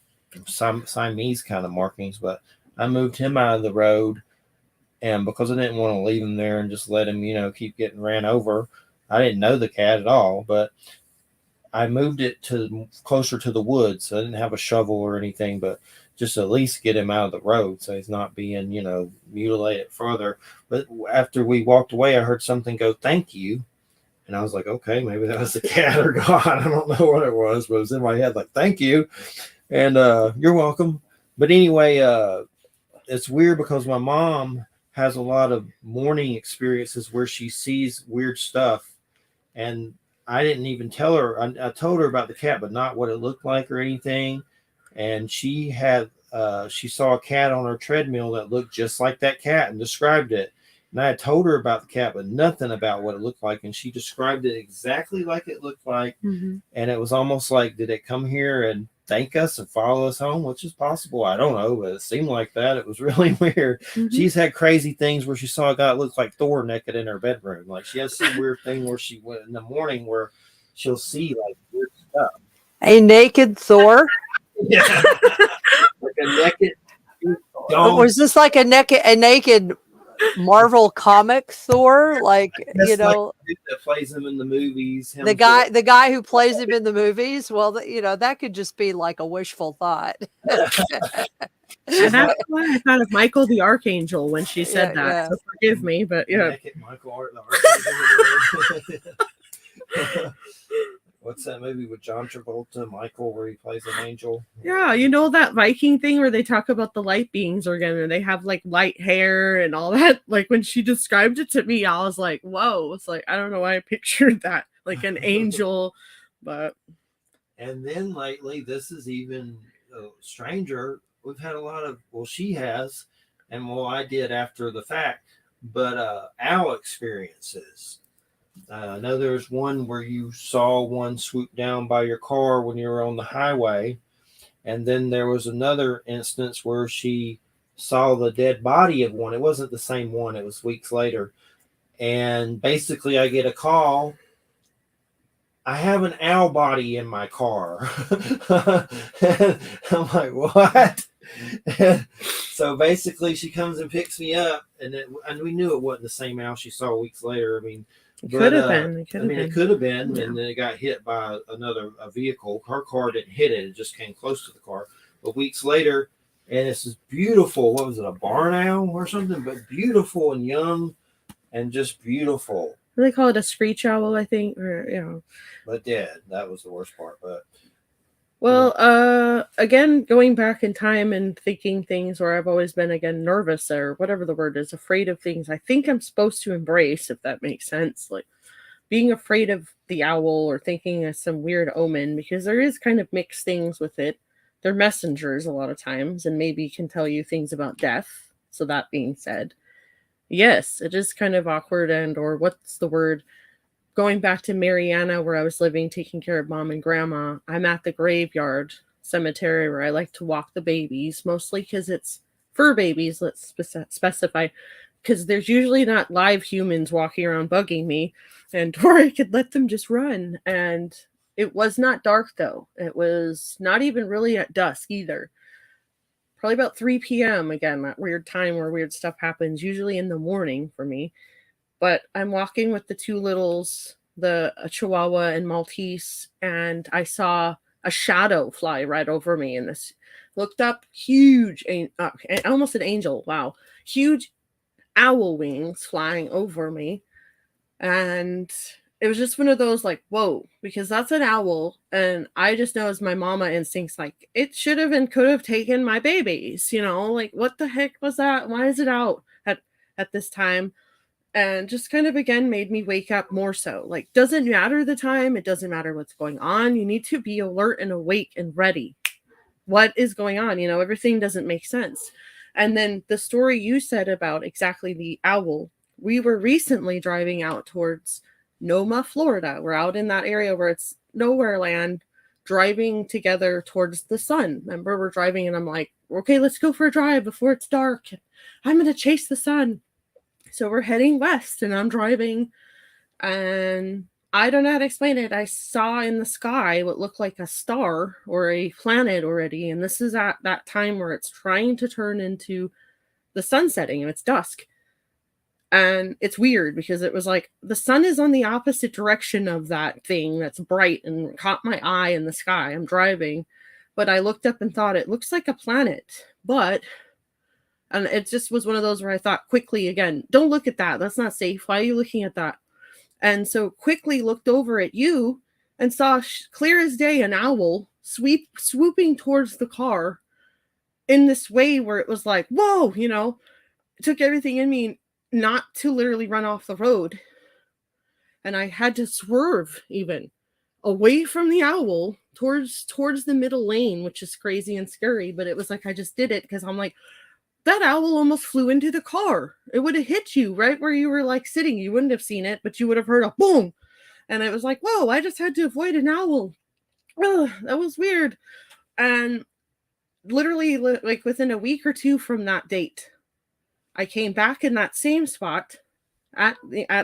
Siamese kind of markings, but I moved him out of the road. And because I didn't want to leave him there and just let him, keep getting ran over, I didn't know the cat at all, but I moved it to closer to the woods. So I didn't have a shovel or anything, but just at least get him out of the road so he's not being, mutilated further. But after we walked away, I heard something go, "Thank you." And I was like, okay, maybe that was the cat or God. I don't know what it was, but it was in my head like, "Thank you." And you're welcome. But anyway, it's weird because my mom has a lot of morning experiences where she sees weird stuff. And I didn't even tell her. I told her about the cat, but not what it looked like or anything. And she saw a cat on her treadmill that looked just like that cat and described it. And I had told her about the cat, but nothing about what it looked like. And she described it exactly like it looked like. Mm-hmm. And it was almost like, did it come here and thank us and follow us home? Which is possible. I don't know, but it seemed like that. It was really weird. Mm-hmm. She's had crazy things where she saw a guy that looked like Thor naked in her bedroom. Like she has some weird thing where she went in the morning where she'll see like weird stuff. A naked Thor? Yeah. Like a naked Was this like a naked Marvel comic Thor? Like, like that plays him in the movies. The guy who plays him in the movies. Well, that could just be like a wishful thought. And that's why I thought of Michael the Archangel when she said that. Yeah. So forgive me, but yeah. Michael the Archangel. What's that movie with John Travolta, Michael, where he plays an angel? Yeah, that Viking thing where they talk about the light beings again, and they have like light hair and all that. Like when she described it to me, I was like, whoa. It's like, I don't know why I pictured that, like an angel, but. And then lately, this is even stranger. We've had a lot of, she has, and I did after the fact, but owl experiences. I know there's one where you saw one swoop down by your car when you were on the highway. And then there was another instance where she saw the dead body of one. It wasn't the same one. It was weeks later. And basically I get a call. I have an owl body in my car. And I'm like, what? And so basically she comes and picks me up, and we knew it wasn't the same owl she saw weeks later. I mean, it could have been. It could have been, Yeah. And then it got hit by a vehicle. Her car didn't hit it; it just came close to the car. But weeks later, and it's this beautiful. What was it? A barn owl or something? But beautiful and young, and just beautiful. They call it a screech owl, I think, or But dead. That was the worst part. But well, again, going back in time and thinking things where I've always been again nervous or whatever the word is, afraid of things I think I'm supposed to embrace, if that makes sense. Like being afraid of the owl or thinking of some weird omen, because there is kind of mixed things with it. They're messengers a lot of times and maybe can tell you things about death. So that being said, yes, it is kind of awkward or what's the word? Going back to Mariana, where I was living, taking care of mom and grandma, I'm at the graveyard cemetery where I like to walk the babies, mostly because it's fur babies, let's specify, because there's usually not live humans walking around bugging me, and or I could let them just run. And it was not dark, though. It was not even really at dusk either. Probably about 3 p.m. again, that weird time where weird stuff happens, usually in the morning for me. But I'm walking with the two littles, the Chihuahua and Maltese, and I saw a shadow fly right over me. And this looked up, huge, almost an angel. Wow. Huge owl wings flying over me. And it was just one of those like, whoa, because that's an owl. And I just know as my mama instincts, like it should have and could have taken my babies, like what the heck was that? Why is it out at this time? and just kind of again made me wake up more so. Like, doesn't matter the time, it doesn't matter what's going on. You need to be alert and awake and ready. What is going on? You know, everything doesn't make sense. And then the story you said about exactly the owl, we were recently driving out towards Noma, Florida. We're out in that area where it's nowhere land, driving together towards the sun. Remember, we're driving and I'm like, okay, let's go for a drive before it's dark. I'm going to chase the sun. So we're heading west and I'm driving and I don't know how to explain it. I saw in the sky what looked like a star or a planet already. And this is at that time where it's trying to turn into the sun setting and it's dusk. And it's weird because it was like the sun is on the opposite direction of that thing that's bright and caught my eye in the sky. I'm driving, but I looked up and thought it looks like a planet, and it just was one of those where I thought quickly again, don't look at that. That's not safe. Why are you looking at that? And so quickly looked over at you and saw clear as day an owl swooping towards the car in this way where it was like, whoa, you know, it took everything in me not to literally run off the road. And I had to swerve even away from the owl towards the middle lane, which is crazy and scary. But it was like I just did it because I'm like, that owl almost flew into the car. It would have hit you right where you were like sitting. You wouldn't have seen it, but you would have heard a boom. And it was like, whoa, I just had to avoid an owl. Ugh, that was weird. And literally like within a week or two from that date, I came back in that same spot at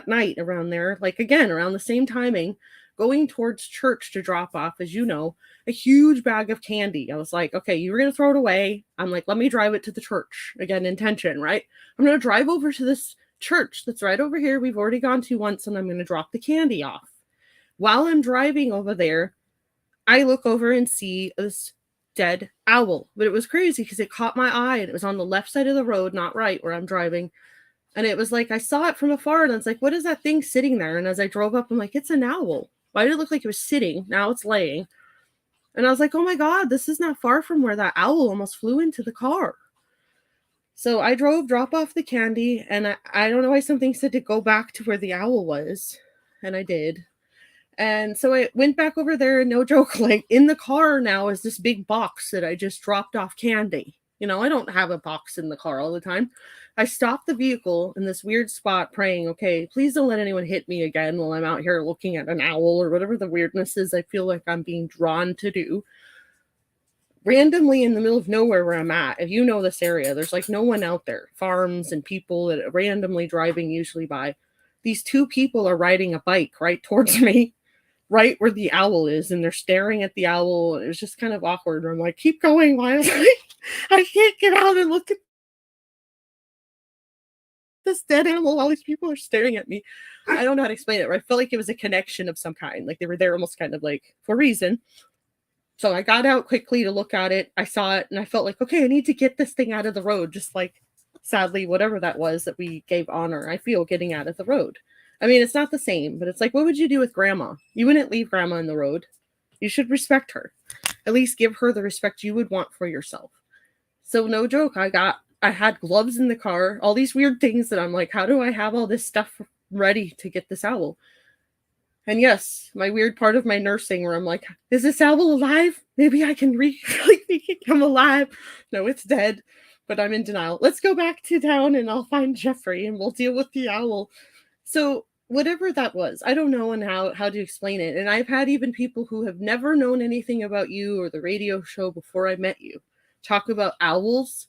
night around there, like again, around the same timing, going towards church to drop off, as you know, a huge bag of candy. I was like, okay, you were going to throw it away. I'm like, let me drive it to the church. Again, intention, right? I'm going to drive over to this church that's right over here. We've already gone to once, and I'm going to drop the candy off. While I'm driving over there, I look over and see this dead owl. But it was crazy because it caught my eye and it was on the left side of the road, not right where I'm driving. And it was like, I saw it from afar and I was like, what is that thing sitting there? And as I drove up, I'm like, it's an owl. Why did it look like it was sitting? Now it's laying. And I was like, oh my God, this is not far from where that owl almost flew into the car. So I drop off the candy, and I don't know why something said to go back to where the owl was. And I did. And so I went back over there, and no joke, like in the car now is this big box that I just dropped off candy. You know, I don't have a box in the car all the time. I stopped the vehicle in this weird spot praying, okay, please don't let anyone hit me again while I'm out here looking at an owl or whatever the weirdness is I feel like I'm being drawn to do. Randomly in the middle of nowhere where I'm at, if you know this area, there's like no one out there. Farms and people that are randomly driving usually by. These two people are riding a bike right towards me, right where the owl is, and they're staring at the owl. It was just kind of awkward. I'm like, keep going. Why am I can't get out and look at this dead animal while these people are staring at me. I don't know how to explain it. I felt like it was a connection of some kind. Like they were there almost kind of like for a reason. So I got out quickly to look at it. I saw it and I felt like, okay, I need to get this thing out of the road. Just like, sadly, whatever that was that we gave honor, I feel getting out of the road. I mean, it's not the same, but it's like, what would you do with grandma? You wouldn't leave grandma in the road. You should respect her. At least give her the respect you would want for yourself. So no joke, I had gloves in the car, all these weird things that I'm like, how do I have all this stuff ready to get this owl? And yes, my weird part of my nursing where I'm like, is this owl alive? Maybe I can really think it come alive. No, it's dead, but I'm in denial. Let's go back to town and I'll find Jeffrey and we'll deal with the owl. So whatever that was, I don't know and how to explain it. And I've had even people who have never known anything about you or the radio show before I met you talk about owls,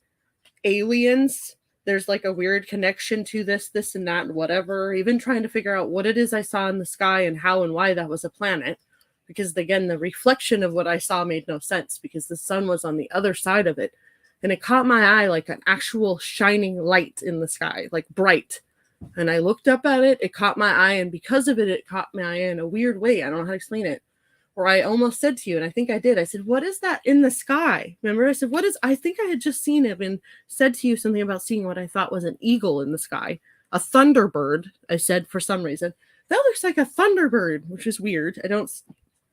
aliens. There's like a weird connection to this and that and whatever. Even trying to figure out what it is I saw in the sky and how and why that was a planet. Because again, the reflection of what I saw made no sense because the sun was on the other side of it. And it caught my eye like an actual shining light in the sky, like bright. And I looked up at it, it caught my eye. And because of it, it caught my eye in a weird way. I don't know how to explain it. Or I almost said to you, and I think I did, I said, what is that in the sky? Remember, I said, I think I had just seen it and said to you something about seeing what I thought was an eagle in the sky. A thunderbird, I said for some reason. That looks like a thunderbird, which is weird. I don't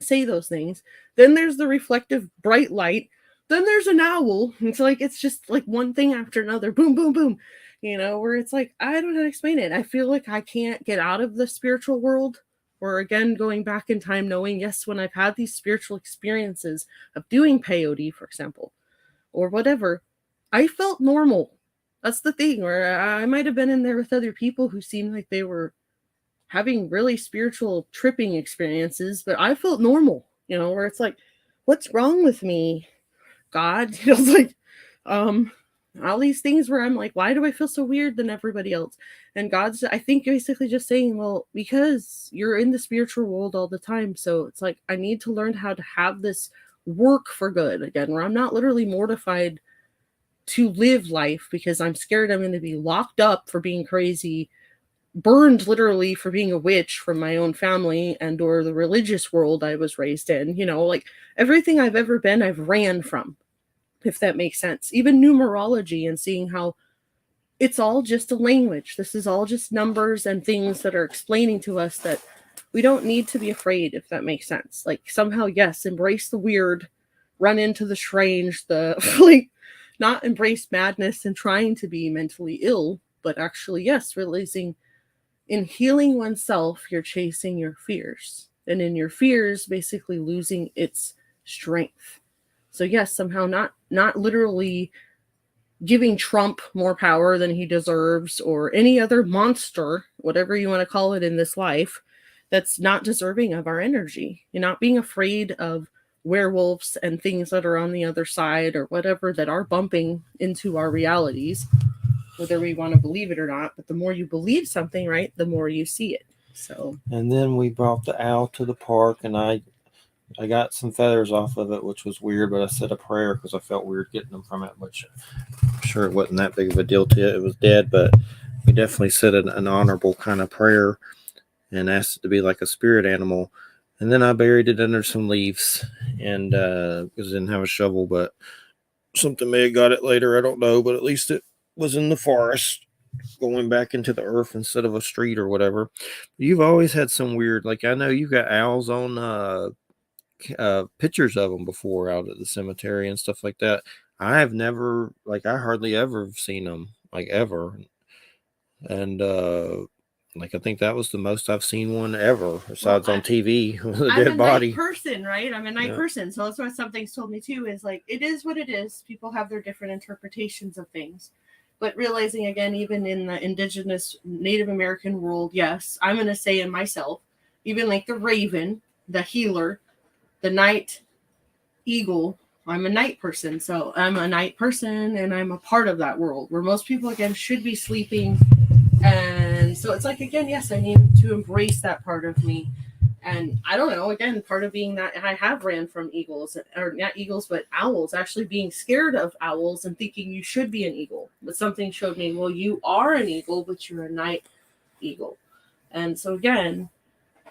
say those things. Then there's the reflective bright light. Then there's an owl. It's like, it's just like one thing after another. Boom, boom, boom. where it's like, I don't know how to explain it. I feel like I can't get out of the spiritual world. Or again, going back in time, knowing, yes, when I've had these spiritual experiences of doing peyote, for example, or whatever, I felt normal. That's the thing, where I might have been in there with other people who seemed like they were having really spiritual tripping experiences, but I felt normal, where it's like, what's wrong with me, God? It's like, all these things where I'm like, why do I feel so weird than everybody else? And God's, I think, basically just saying, well, because you're in the spiritual world all the time. So it's like, I need to learn how to have this work for good again, where I'm not literally mortified to live life because I'm scared I'm going to be locked up for being crazy, burned literally for being a witch from my own family and or the religious world I was raised in. Like everything I've ever been, I've ran from, if that makes sense. Even numerology, and seeing how it's all just a language. This is all just numbers and things that are explaining to us that we don't need to be afraid, if that makes sense. Like somehow, yes, embrace the weird, run into the strange, the like not embrace madness and trying to be mentally ill, but actually, yes, realizing in healing oneself, you're chasing your fears. And in your fears, basically losing its strength. So yes, somehow not literally giving Trump more power than he deserves, or any other monster, whatever you want to call it in this life, that's not deserving of our energy. You're not being afraid of werewolves and things that are on the other side or whatever that are bumping into our realities, whether we want to believe it or not. But the more you believe something, right, the more you see it. So. And then we brought the owl to the park, and I got some feathers off of it, which was weird, but I said a prayer because I felt weird getting them from it, which I'm sure it wasn't that big of a deal to it. It was dead, but we definitely said an honorable kind of prayer and asked it to be like a spirit animal. And then I buried it under some leaves, and because I didn't have a shovel, but something may have got it later. I don't know, but at least it was in the forest, going back into the earth instead of a street or whatever. You've always had some weird, like I know you got owls on pictures of them before out at the cemetery and stuff like that. I have never, like, I hardly ever seen them, like, ever. And like, I think that was the most I've seen one ever, besides on TV with a dead body. I'm a night person, right? I'm a night person, so that's what something's told me too. Is like, it is what it is. People have their different interpretations of things, but realizing again, even in the indigenous Native American world, yes, I'm going to say in myself, even like the raven, the healer, the night eagle, I'm a night person. So I'm a night person, and I'm a part of that world where most people again should be sleeping. And so it's like, again, yes, I need to embrace that part of me. And I don't know, again, part of being that I have ran from eagles, or not eagles, but owls, actually being scared of owls and thinking you should be an eagle. But something showed me, well, you are an eagle, but you're a night eagle. And so again,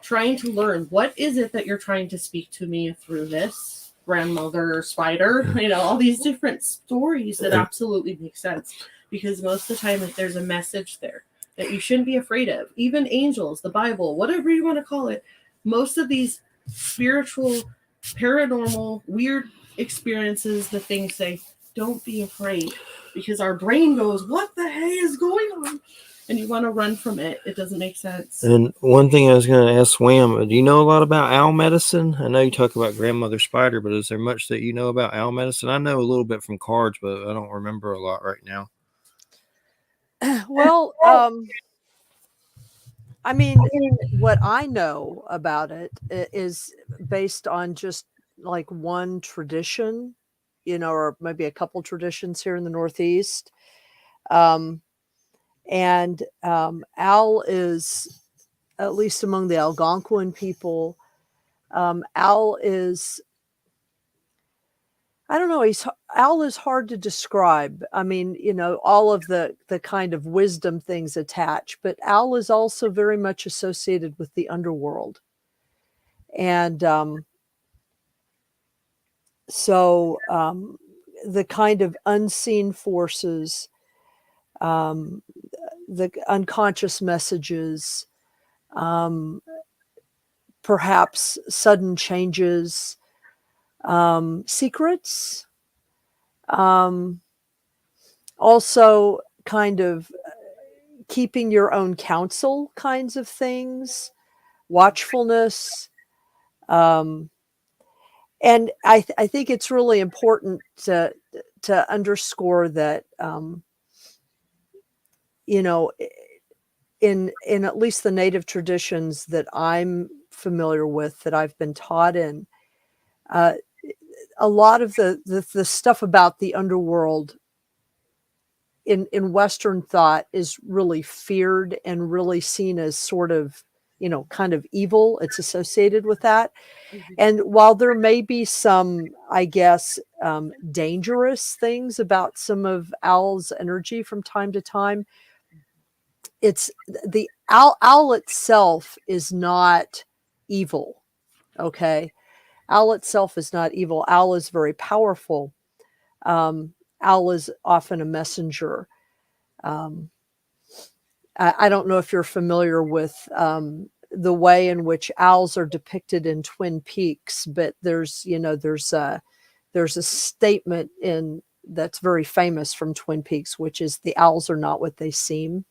trying to learn, what is it that you're trying to speak to me through this? Grandmother spider, all these different stories that absolutely make sense. Because most of the time, if there's a message there that you shouldn't be afraid of, even angels, the Bible, whatever you want to call it, most of these spiritual, paranormal, weird experiences, the things say, don't be afraid. Because our brain goes, what the hey is going on? And you want to run from it. It doesn't make sense. And one thing I was going to ask Wham, do you know a lot about owl medicine? I know you talk about grandmother spider, but is there much that you know about owl medicine? I know a little bit from cards, but I don't remember a lot right now. Well, I mean, what I know about it is based on just like one tradition, or maybe a couple traditions here in the Northeast. And Al is, at least among the Algonquin people, Al is, I don't know, Al is hard to describe. I mean, all of the kind of wisdom things attached, but Al is also very much associated with the underworld. And so the kind of unseen forces, the unconscious messages, perhaps sudden changes, secrets, also kind of keeping your own counsel kinds of things, watchfulness. Um, and I think it's really important to underscore that, you know, in at least the native traditions that I'm familiar with, that I've been taught in, a lot of the stuff about the underworld in Western thought is really feared and really seen as sort of, you know, kind of evil. It's associated with that. And while there may be some, I guess, dangerous things about some of Al's energy from time to time, it's the owl itself is not evil. Okay. Owl itself is not evil. Owl is very powerful. Owl is often a messenger. Um, I don't know if you're familiar with the way in which owls are depicted in Twin Peaks, but there's a statement in that's very famous from Twin Peaks, which is the owls are not what they seem.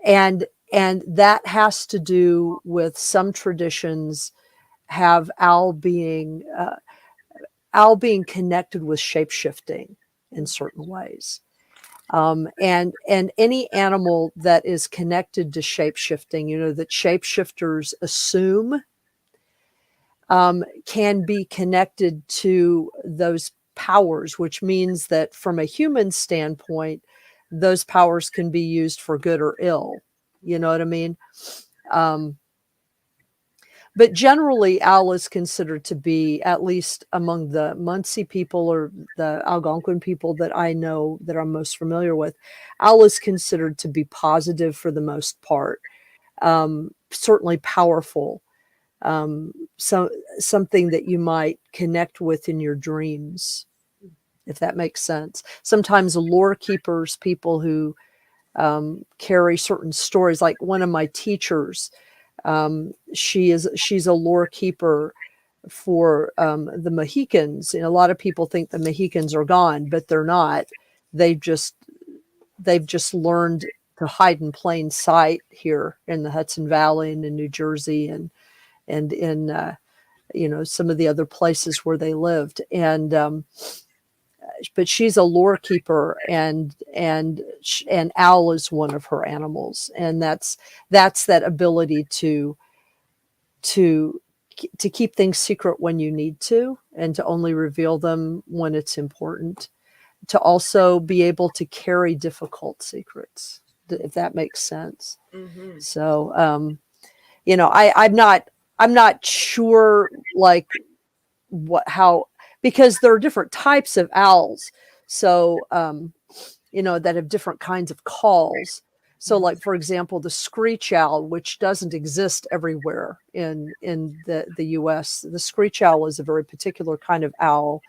And that has to do with some traditions have owl being connected with shape-shifting in certain ways. And any animal that is connected to shape-shifting, you know, that shapeshifters assume, can be connected to those powers, which means that from a human standpoint, those powers can be used for good or ill. You know what I mean? But generally, owl is considered to be, at least among the Munsee people or the Algonquin people that I know, that I'm most familiar with, owl is considered to be positive for the most part, certainly powerful, something that you might connect with in your dreams, if that makes sense. Sometimes lore keepers, people who carry certain stories, like one of my teachers, she's a lore keeper for the Mohicans. And a lot of people think the Mohicans are gone, but they're not. They've just learned to hide in plain sight here in the Hudson Valley and in New Jersey and in you know, some of the other places where they lived. And but she's a lore keeper, and owl is one of her animals, and that's that ability to keep things secret when you need to, and to only reveal them when it's important, to also be able to carry difficult secrets, if that makes sense. Mm-hmm. So you know, I'm not sure, like, how, because there are different types of owls, so you know, that have different kinds of calls. So, like, for example, the screech owl, which doesn't exist everywhere in the US. The screech owl is a very particular kind of owl,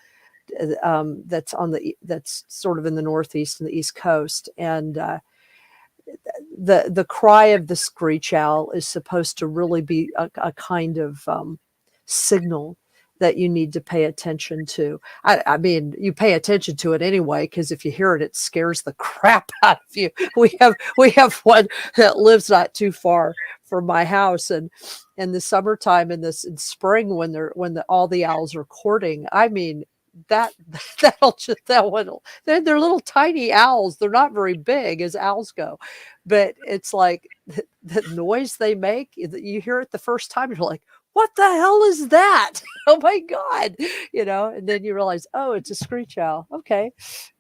that's sort of in the Northeast and the East Coast. And the cry of the screech owl is supposed to really be a kind of signal that you need to pay attention to. I mean, you pay attention to it anyway, because if you hear it, it scares the crap out of you. We have one that lives not too far from my house, and in the summertime, in spring, when all the owls are courting, I mean, they're little tiny owls. They're not very big as owls go, but it's like the noise they make. You hear it the first time, you're like, what the hell is that? Oh my God, you know, and then you realize, oh, it's a screech owl. Okay.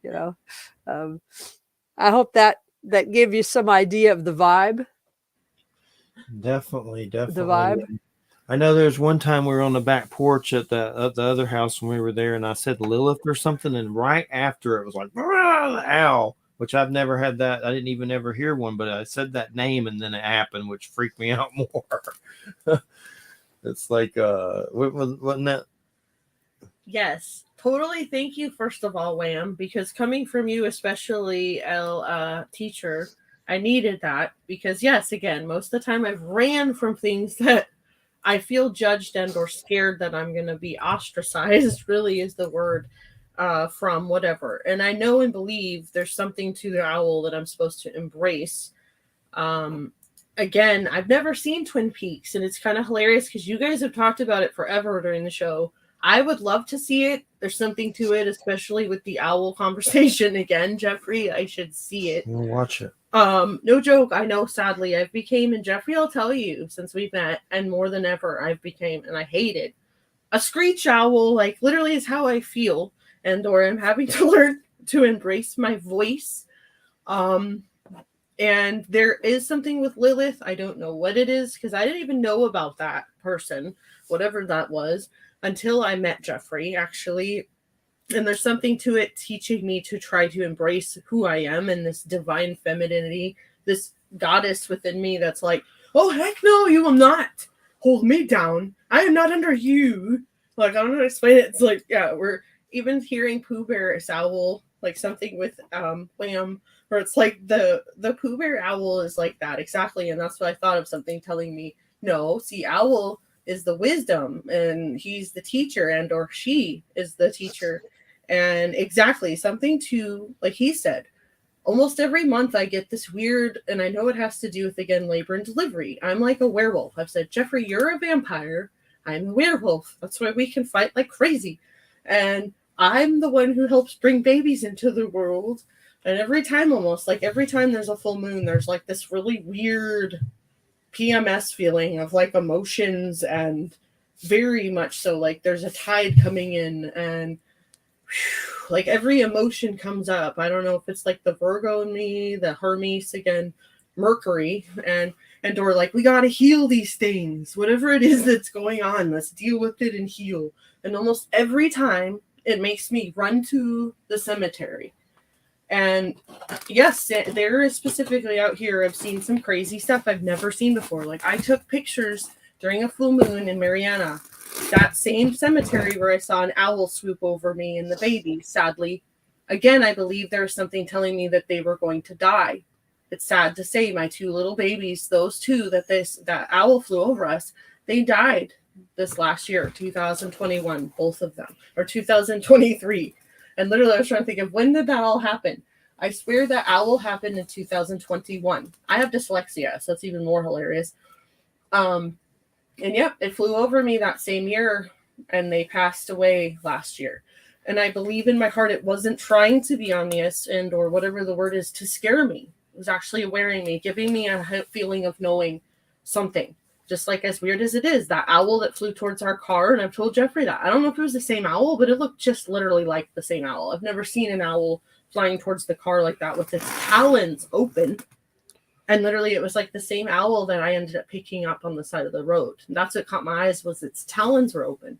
You know, I hope that gave you some idea of the vibe. Definitely. The vibe. I know there's one time we were on the back porch at the other house when we were there, and I said Lilith or something, and right after it was like, owl, which I've never had that. I didn't even ever hear one, but I said that name and then it happened, which freaked me out more. It's like, wasn't that? Yes, totally. Thank you, first of all, Wham, because coming from you, especially teacher, I needed that, because yes, again, most of the time I've ran from things that I feel judged and or scared that I'm going to be ostracized, really is the word. from whatever. And I know and believe there's something to the owl that I'm supposed to embrace. Again, I've never seen Twin Peaks, and it's kind of hilarious because you guys have talked about it forever during the show. I would love to see it. There's something to it, especially with the owl conversation again, Jeffrey. I should see it. We'll watch it. No joke. I know, sadly, I've became, and Jeffrey, I'll tell you, since we've met, and more than ever, I've became, and I hate it, a screech owl. Like, literally is how I feel, and or I'm having to learn to embrace my voice. And there is something with Lilith. I don't know what it is, because I didn't even know about that person, whatever that was, until I met Jeffrey, actually. And there's something to it teaching me to try to embrace who I am and this divine femininity, this goddess within me that's like, oh, heck no, you will not hold me down. I am not under you. Like, I don't know how to explain it. It's like, yeah, we're even hearing Pooh Bear's owl, like something with Wham, where it's like the Pooh Bear owl is like that, exactly. And that's what I thought of, something telling me, no, see, owl is the wisdom, and he's the teacher, and or she is the teacher. And exactly, something to, like he said, almost every month I get this weird, and I know it has to do with, again, labor and delivery. I'm like a werewolf. I've said, Jeffrey, you're a vampire. I'm a werewolf. That's why we can fight like crazy. And I'm the one who helps bring babies into the world. And every time, almost, like every time there's a full moon, there's like this really weird PMS feeling of like emotions, and very much so like there's a tide coming in, and whew, like every emotion comes up. I don't know if it's like the Virgo in me, the Hermes again, Mercury, and or like, we got to heal these things, whatever it is that's going on, let's deal with it and heal. And almost every time it makes me run to the cemetery. And yes, there is specifically out here, I've seen some crazy stuff I've never seen before. Like, I took pictures during a full moon in Mariana, that same cemetery where I saw an owl swoop over me and the baby, sadly. Again, I believe there was something telling me that they were going to die. It's sad to say, my two little babies, those two that owl flew over us, they died this last year, 2021, both of them, or 2023. And literally, I was trying to think of, when did that all happen? I swear that owl happened in 2021. I have dyslexia, so it's even more hilarious. And yep, it flew over me that same year, and they passed away last year. And I believe in my heart it wasn't trying to be ominous and or whatever the word is to scare me. It was actually awareing me, giving me a feeling of knowing something. Just like, as weird as it is, that owl that flew towards our car, and I've told Jeffrey that. I don't know if it was the same owl, but it looked just literally like the same owl. I've never seen an owl flying towards the car like that with its talons open. And literally, it was like the same owl that I ended up picking up on the side of the road. And that's what caught my eyes, was its talons were open.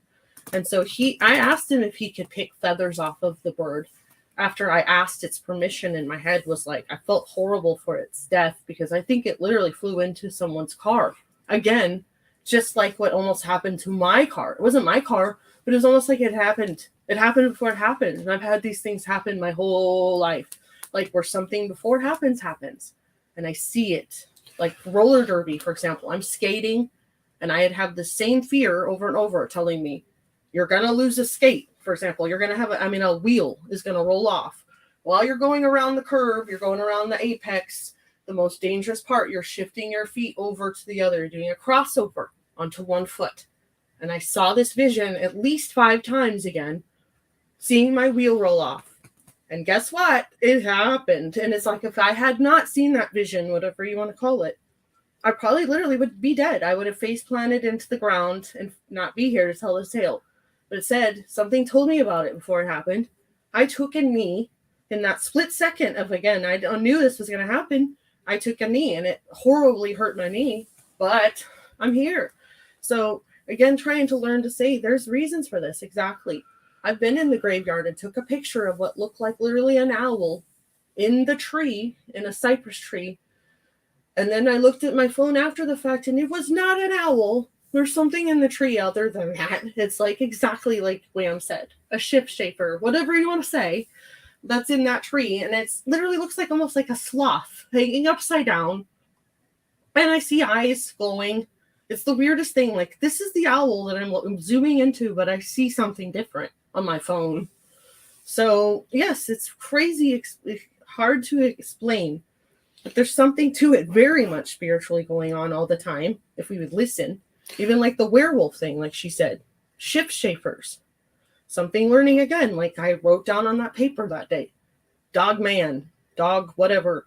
And so I asked him if he could pick feathers off of the bird. After I asked its permission, and my head was like, I felt horrible for its death, because I think it literally flew into someone's car. Again, just like what almost happened to my car. It wasn't my car, but it was almost like it happened. It happened before it happened. And I've had these things happen my whole life. Like, where something before it happens. And I see it. Like roller derby, for example. I'm skating, and I had the same fear over and over telling me, you're going to lose a skate. For example, you're going to have a wheel is going to roll off. While you're going around the curve, you're going around the apex, the most dangerous part, you're shifting your feet over to the other, doing a crossover onto one foot. And I saw this vision at least 5 times again, seeing my wheel roll off. And guess what? It happened. And it's like, if I had not seen that vision, whatever you want to call it, I probably literally would be dead. I would have face planted into the ground and not be here to tell this tale. But it said, something told me about it before it happened. I took a knee in that split second of, again, I knew this was going to happen. I took a knee, and it horribly hurt my knee, but I'm here. So again, trying to learn to say there's reasons for this. Exactly. I've been in the graveyard and took a picture of what looked like literally an owl in the tree, in a cypress tree. And then I looked at my phone after the fact, and it was not an owl. There's something in the tree other than that. It's like exactly like Wham said, a shapeshifter, whatever you want to say, that's in that tree. And it's literally looks like almost like a sloth hanging upside down. And I see eyes glowing. It's the weirdest thing. Like, this is the owl that I'm zooming into, but I see something different on my phone. So, yes, it's crazy, hard to explain. But there's something to it very much spiritually going on all the time, if we would listen. Even like the werewolf thing, like she said. Shift shapers. Something learning again, like I wrote down on that paper that day. Dog man, dog whatever.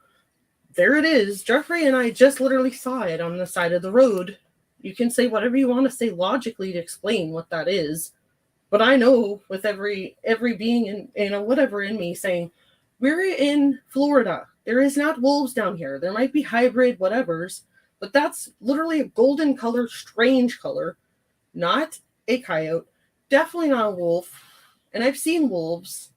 There it is. Jeffrey and I just literally saw it on the side of the road. You can say whatever you want to say logically to explain what that is. But I know with every being in whatever in me saying, we're in Florida. There is not wolves down here. There might be hybrid whatevers, but that's literally a golden color, strange color, not a coyote, definitely not a wolf. And I've seen wolves.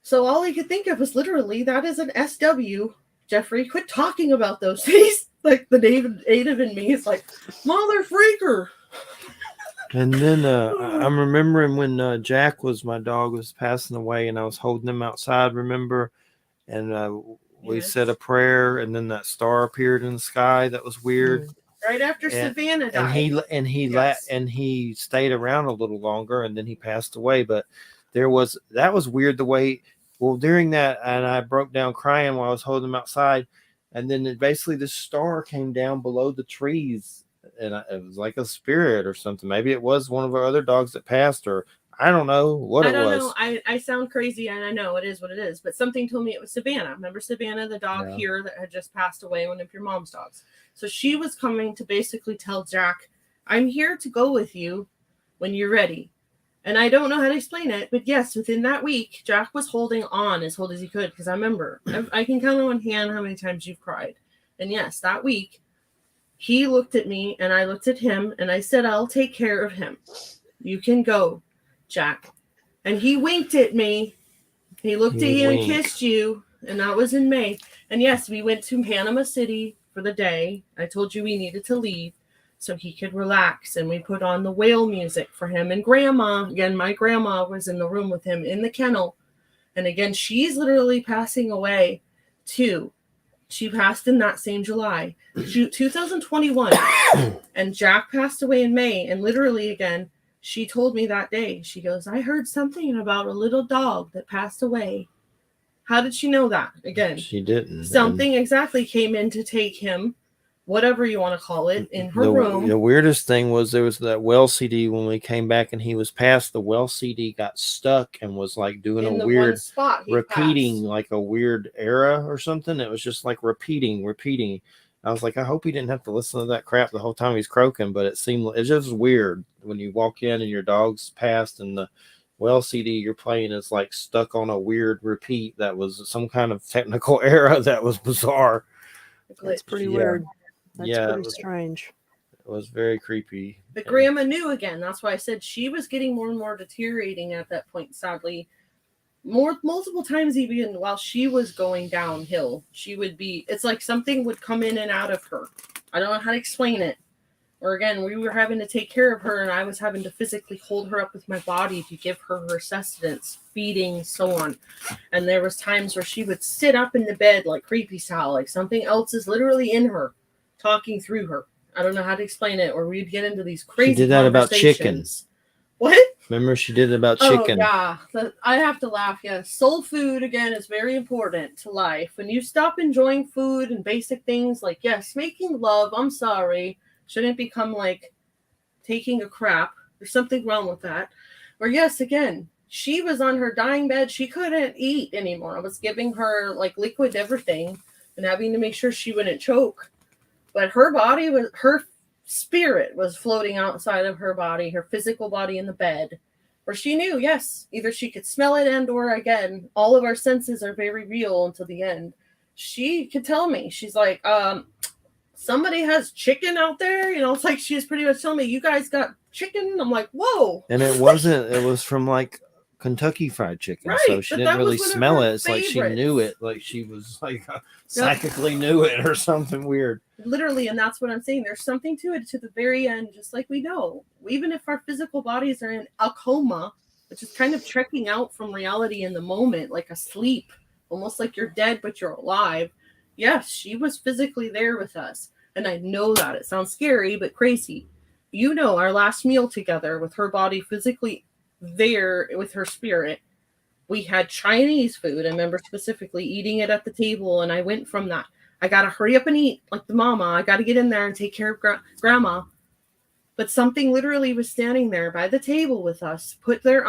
So all I could think of was literally that is an SW. Jeffrey, quit talking about those things. Like the native in me is like, mother freaker. And then I'm remembering when Jack my dog was passing away, and I was holding him outside, remember? And we said a prayer, and then that star appeared in the sky. That was weird. Right after Savannah died. And he stayed around a little longer, and then he passed away. But that was weird the way, well, during that, and I broke down crying while I was holding him outside. And then basically this star came down below the trees, and it was like a spirit or something. Maybe it was one of our other dogs that passed, or I don't know what it was. I don't know. I sound crazy, and I know it is what it is. But something told me it was Savannah. Remember Savannah, the dog here that had just passed away, one of your mom's dogs. So she was coming to basically tell Jack, I'm here to go with you when you're ready. And I don't know how to explain it, but yes, within that week, Jack was holding on as old as he could, because I remember, I can count on one hand how many times you've cried. And yes, that week, he looked at me, and I looked at him, and I said, I'll take care of him. You can go, Jack. And he winked at me. He looked at you and kissed you, and that was in May. And yes, we went to Panama City for the day. I told you we needed to leave so he could relax, and we put on the whale music for him. And grandma, again, my grandma was in the room with him in the kennel. And again, she's literally passing away too. She passed in that same July, 2021. And Jack passed away in May. And literally, again, she told me that day, she goes, I heard something about a little dog that passed away. How did she know that? Again, she didn't. Something exactly came in to take him, whatever you want to call it, in her room. The weirdest thing was there was that well CD when we came back and he was passed. The well CD got stuck and was like doing a weird repeating, passed. Like a weird era or something. It was just like repeating. I was like, I hope he didn't have to listen to that crap the whole time he's croaking, but it's just weird when you walk in and your dog's passed and the well CD you're playing is like stuck on a weird repeat. That was some kind of technical error that was bizarre. That's pretty weird. That's pretty strange. It was very creepy. But grandma knew again. That's why I said she was getting more and more deteriorating at that point, sadly. Multiple times even while she was going downhill, she would be, it's like something would come in and out of her. I don't know how to explain it. Or again, we were having to take care of her, and I was having to physically hold her up with my body to give her her sustenance, feeding, so on. And there was times where she would sit up in the bed like creepy style, like something else is literally in her, talking through her. I don't know how to explain it. Or we'd get into these crazy She did that about chickens. What? Remember she did it about chicken. Oh, yeah. I have to laugh. Yeah. Soul food, again, is very important to life. When you stop enjoying food and basic things like, yes, making love, I'm sorry, shouldn't become like taking a crap. There's something wrong with that. Or yes, again, she was on her dying bed. She couldn't eat anymore. I was giving her like liquid everything and having to make sure she wouldn't choke. But her spirit was floating outside of her body, her physical body in the bed, where she knew, yes, either she could smell it and or, again, all of our senses are very real until the end. She could tell me, she's like, somebody has chicken out there. It's like she was pretty much telling me, you guys got chicken? I'm like, whoa. And it was from like Kentucky Fried Chicken. Right, so she didn't really smell it. It's favorites. Like she knew it. Like she was like psychically knew it or something weird. Literally, and that's what I'm saying. There's something to it to the very end, just like we know. Even if our physical bodies are in a coma, which is kind of trekking out from reality in the moment, like a sleep, almost like you're dead, but you're alive. Yes, she was physically there with us. And I know that. It sounds scary, but crazy. Our last meal together with her body physically there with her spirit. We had Chinese food. I remember specifically eating it at the table, and I went from that. I got to hurry up and eat like the mama. I got to get in there and take care of grandma. But something literally was standing there by the table with us, put their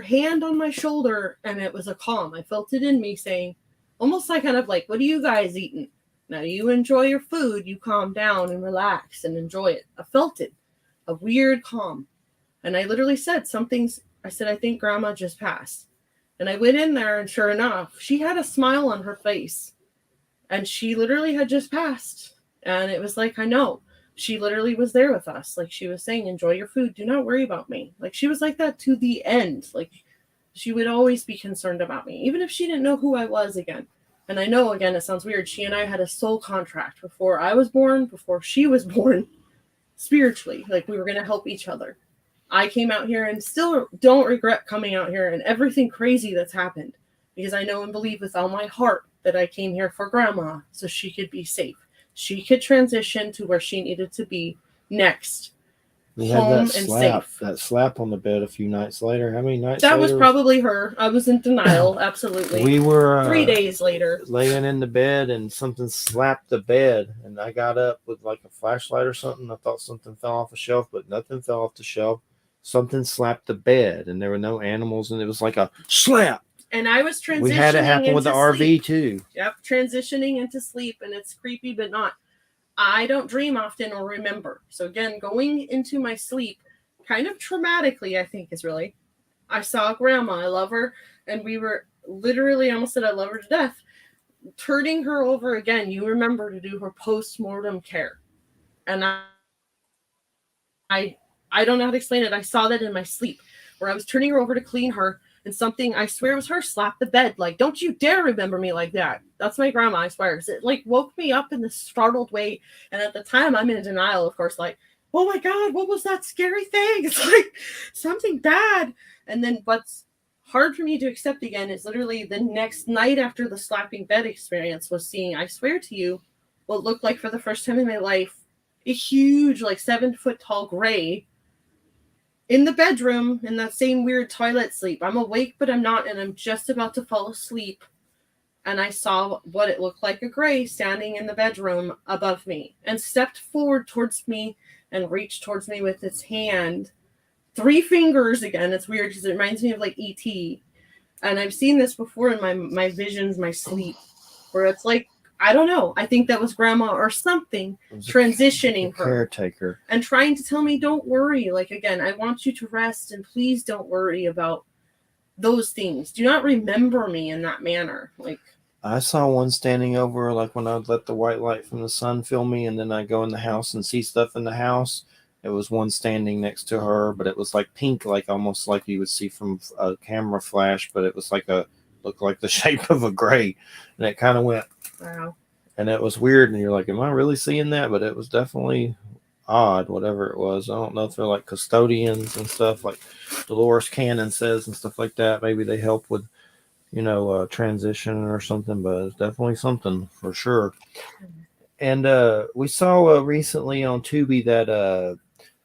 hand on my shoulder, and it was a calm. I felt it in me saying, almost like kind of like, what are you guys eating? Now you enjoy your food, you calm down and relax and enjoy it. I felt it, a weird calm. And I literally said, I said, I think grandma just passed. And I went in there, and sure enough, she had a smile on her face. And she literally had just passed. And it was like, I know. She literally was there with us. Like she was saying, enjoy your food. Do not worry about me. Like she was like that to the end. Like she would always be concerned about me, even if she didn't know who I was again. And I know, again, it sounds weird. She and I had a soul contract before I was born, before she was born, spiritually. Like we were going to help each other. I came out here and still don't regret coming out here and everything crazy that's happened, because I know and believe with all my heart that I came here for grandma so she could be safe. She could transition to where she needed to be next. We had that slap on the bed a few nights later. How many nights that later? Was probably her. I was in denial, absolutely. We were 3 days later laying in the bed, and something slapped the bed, and I got up with like a flashlight or something. I thought something fell off a shelf, but nothing fell off the shelf. Something slapped the bed, and there were no animals, and it was like a slap. And I was transitioning. We had it happen with the sleep. RV too. Yep, transitioning into sleep, and it's creepy, but not. I don't dream often or remember. So again, going into my sleep, kind of traumatically, I think is really, I saw grandma. I love her, and we were literally, almost said I love her to death, turning her over again. You remember to do her post-mortem care, and I don't know how to explain it. I saw that in my sleep, where I was turning her over to clean her, and something, I swear it was her, slapped the bed. Like, don't you dare remember me like that. That's my grandma, I swear. It like woke me up in this startled way. And at the time, I'm in denial, of course, like, oh my God, what was that scary thing? It's like something bad. And then what's hard for me to accept again is literally the next night after the slapping bed experience was seeing, I swear to you, what looked like for the first time in my life, a huge, like 7-foot tall gray in the bedroom, in that same weird toilet sleep. I'm awake, but I'm not, and I'm just about to fall asleep. And I saw what it looked like, a gray standing in the bedroom above me, and stepped forward towards me and reached towards me with its hand. 3 fingers again. It's weird because it reminds me of like E.T. And I've seen this before in my visions, my sleep, where it's like, I don't know. I think that was grandma or something transitioning her. Caretaker. And trying to tell me, don't worry. Like, again, I want you to rest, and please don't worry about those things. Do not remember me in that manner. Like, I saw one standing over, like when I'd let the white light from the sun fill me, and then I go in the house and see stuff in the house. It was one standing next to her, but it was like pink, like almost like you would see from a camera flash, but it was like looked like the shape of a gray, and it kind of went, wow. And it was weird, and you're like, am I really seeing that? But it was definitely odd, whatever it was. I don't know if they're like custodians and stuff, like Dolores Cannon says and stuff like that. Maybe they help with, transition or something, but it's definitely something for sure. And we saw recently on Tubi that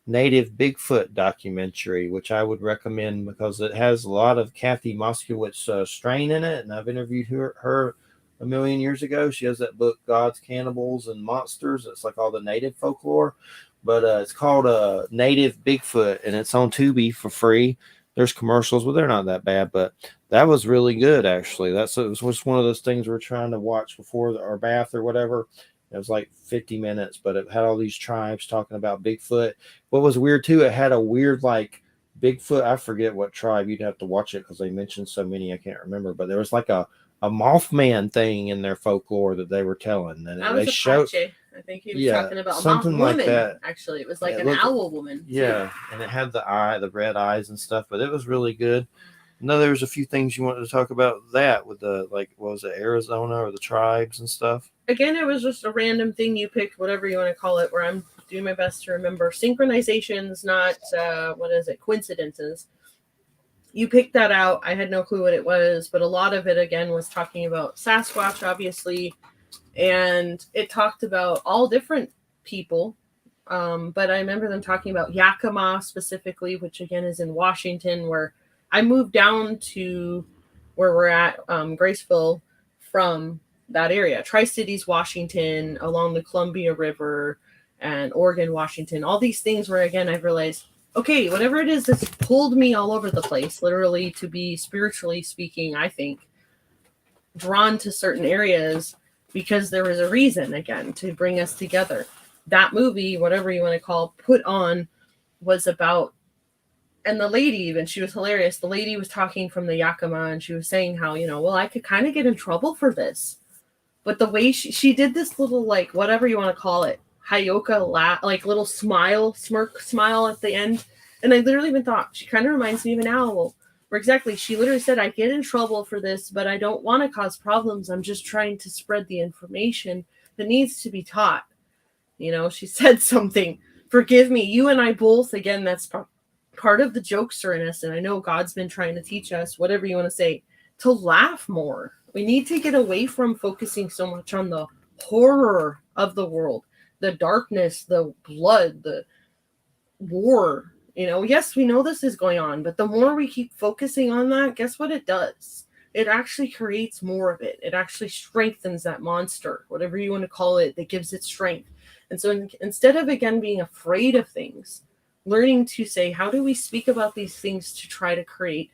Native Bigfoot documentary, which I would recommend because it has a lot of Kathy Moskowitz strain in it, and I've interviewed her a million years ago. She has that book, God's Cannibals and Monsters. It's like all the native folklore, but it's called Native Bigfoot, and it's on Tubi for free. There's commercials, but they're not that bad, but that was really good, actually. It was one of those things we're trying to watch before our bath or whatever. It was like 50 minutes, but it had all these tribes talking about Bigfoot. What was weird, too, it had a weird, like, Bigfoot. I forget what tribe. You'd have to watch it because they mentioned so many. I can't remember, but there was like a Mothman thing in their folklore that they were telling. And that was they showed, I think he was talking about something a moth like woman. that. Actually, it was like an owl woman. Yeah, and it had the red eyes and stuff, but it was really good. No, there was a few things you wanted to talk about that with the, like, what was it, Arizona or the tribes and stuff? Again, it was just a random thing you picked, whatever you want to call it, where I'm doing my best to remember synchronizations, not, coincidences. You picked that out. I had no clue what it was, but a lot of it, again, was talking about Sasquatch, obviously, and it talked about all different people, but I remember them talking about Yakima specifically, which, again, is in Washington, where I moved down to where we're at, Graceville, from that area. Tri-Cities, Washington, along the Columbia River, and Oregon, Washington. All these things where, again, I've realized, okay, whatever it is that's pulled me all over the place, literally, to be spiritually speaking, I think, drawn to certain areas because there was a reason, again, to bring us together. That movie, whatever you want to call, Put On, was about, and the lady, even, she was hilarious. The lady was talking from the Yakima, and she was saying how, well, I could kind of get in trouble for this. But the way she did this little, like, whatever you want to call it, Hayoka, like, little smirk smile at the end. And I literally even thought, she kind of reminds me of an owl. Where exactly, she literally said, I get in trouble for this, but I don't want to cause problems. I'm just trying to spread the information that needs to be taught. She said something, forgive me, you and I both, again, that's part of the jokester in us. And I know God's been trying to teach us, whatever you want to say, to laugh more. We need to get away from focusing so much on the horror of the world, the darkness, the blood, the war. Yes, we know this is going on, but the more we keep focusing on that, guess what it does? It actually creates more of it. It actually strengthens that monster, whatever you want to call it, that gives it strength. And so instead of, again, being afraid of things, learning to say, how do we speak about these things to try to create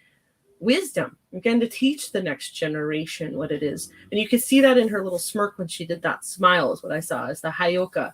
wisdom, again, to teach the next generation what it is. And you could see that in her little smirk when she did that smile, is what I saw, is the Hayoka,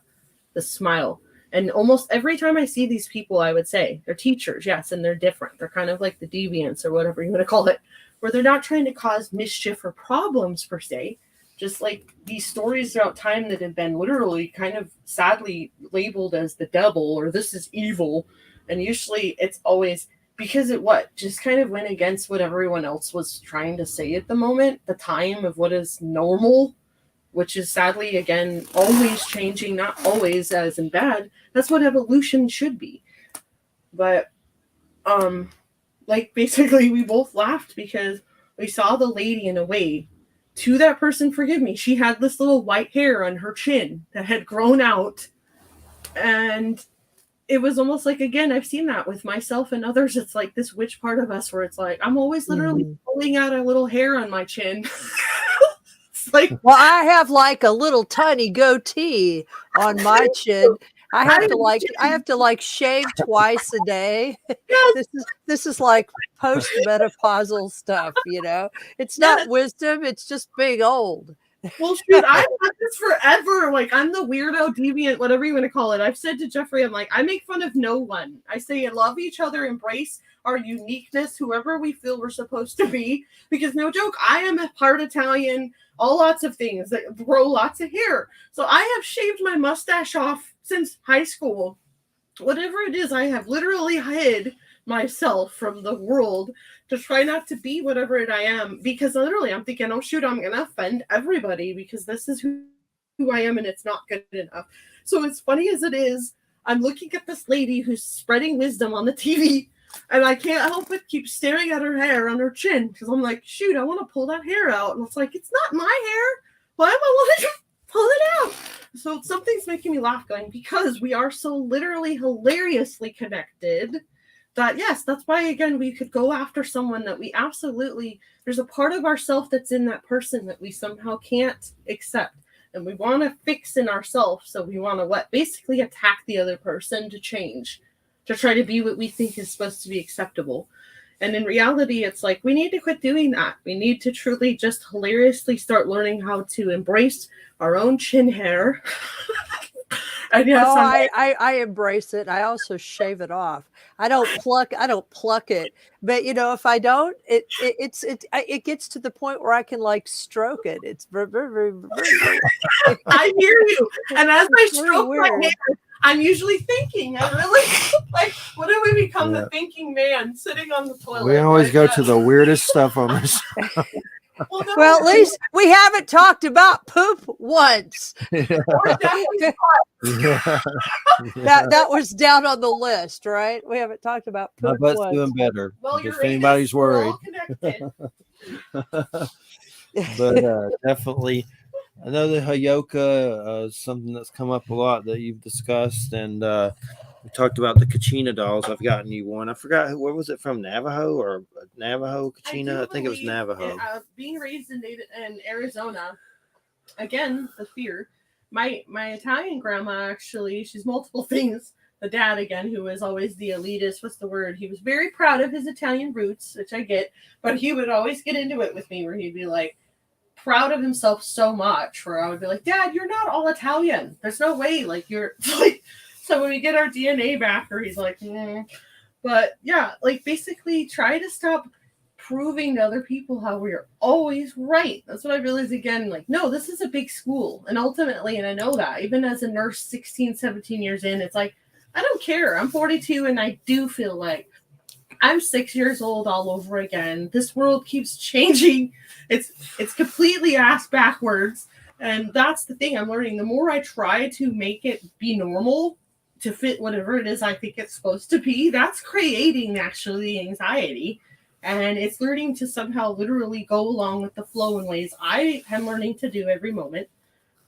the smile. And almost every time I see these people, I would say, they're teachers, yes, and they're different. They're kind of like the deviants or whatever you want to call it, where they're not trying to cause mischief or problems per se, just like these stories throughout time that have been literally kind of sadly labeled as the devil or this is evil. And usually it's always because it just kind of went against what everyone else was trying to say at the moment, the time of what is normal, which is sadly, again, always changing, not always as in bad. That's what evolution should be. But, like, basically we both laughed because we saw the lady in a way, to that person, forgive me, she had this little white hair on her chin that had grown out. And it was almost like, again, I've seen that with myself and others. It's like this witch part of us where it's like, I'm always literally pulling out a little hair on my chin. It's like, well, I have like a little tiny goatee on my chin. I have to shave twice a day. Yes. This is like postmenopausal stuff, It's not wisdom, it's just being old. Well, shoot, I've had this forever. Like, I'm the weirdo, deviant, whatever you want to call it. I've said to Jeffrey, I'm like, I make fun of no one. I say, love each other, embrace our uniqueness, whoever we feel we're supposed to be. Because no joke, I am a part Italian, all lots of things that grow lots of hair. So I have shaved my mustache off since high school. Whatever it is, I have literally hid myself from the world to try not to be whatever I am, because literally I'm thinking, oh shoot, I'm gonna offend everybody because this is who I am and it's not good enough. So as funny as it is, I'm looking at this lady who's spreading wisdom on the TV and I can't help but keep staring at her hair on her chin because I'm like, shoot, I want to pull that hair out. And it's like, it's not my hair. Why am I wanting to pull it out? So something's making me laugh going, because we are so literally hilariously connected that, yes, that's why, again, we could go after someone that we absolutely, there's a part of ourself that's in that person that we somehow can't accept. And we want to fix in ourselves. So we want to basically attack the other person to change, to try to be what we think is supposed to be acceptable. And in reality, it's like, we need to quit doing that. We need to truly just hilariously start learning how to embrace our own chin hair. And yes, I embrace it. I also shave it off. I don't pluck it. But if I don't, it gets to the point where I can stroke it. It's very, very, very, very I hear you. And as I stroke my hair, I'm usually thinking. I really what do we become, the thinking man sitting on the toilet? We always go to the weirdest stuff on this. Well, at least we haven't talked about poop once. That was down on the list, right? We haven't talked about poop My butt's once. doing better. Well, if anybody's worried. All But definitely, I know the Hayoka is something that's come up a lot that you've discussed, and we talked about the Kachina dolls. I've gotten you one. I forgot where was it from, Navajo or Navajo Kachina? I think it was Navajo. Being raised in Arizona, again, the fear. My Italian grandma, actually, she's multiple things. The dad, again, who was always the elitist, what's the word? He was very proud of his Italian roots, which I get, but he would always get into it with me where he'd be like, proud of himself so much, where I would be like, Dad, you're not all Italian. There's no way. Like, you're like, so when we get our DNA back, or he's like, But yeah, like, basically try to stop proving to other people how we're always right. That's what I realized again. Like, no, this is a big school. And ultimately, and I know that even as a nurse 16, 17 years in, it's like, I don't care. I'm 42 and I do feel like I'm 6 years old all over again. This world keeps changing. It's completely ass backwards. And that's the thing I'm learning. The more I try to make it be normal to fit whatever it is I think it's supposed to be, that's creating actually anxiety. And it's learning to somehow literally go along with the flow in ways I am learning to do every moment,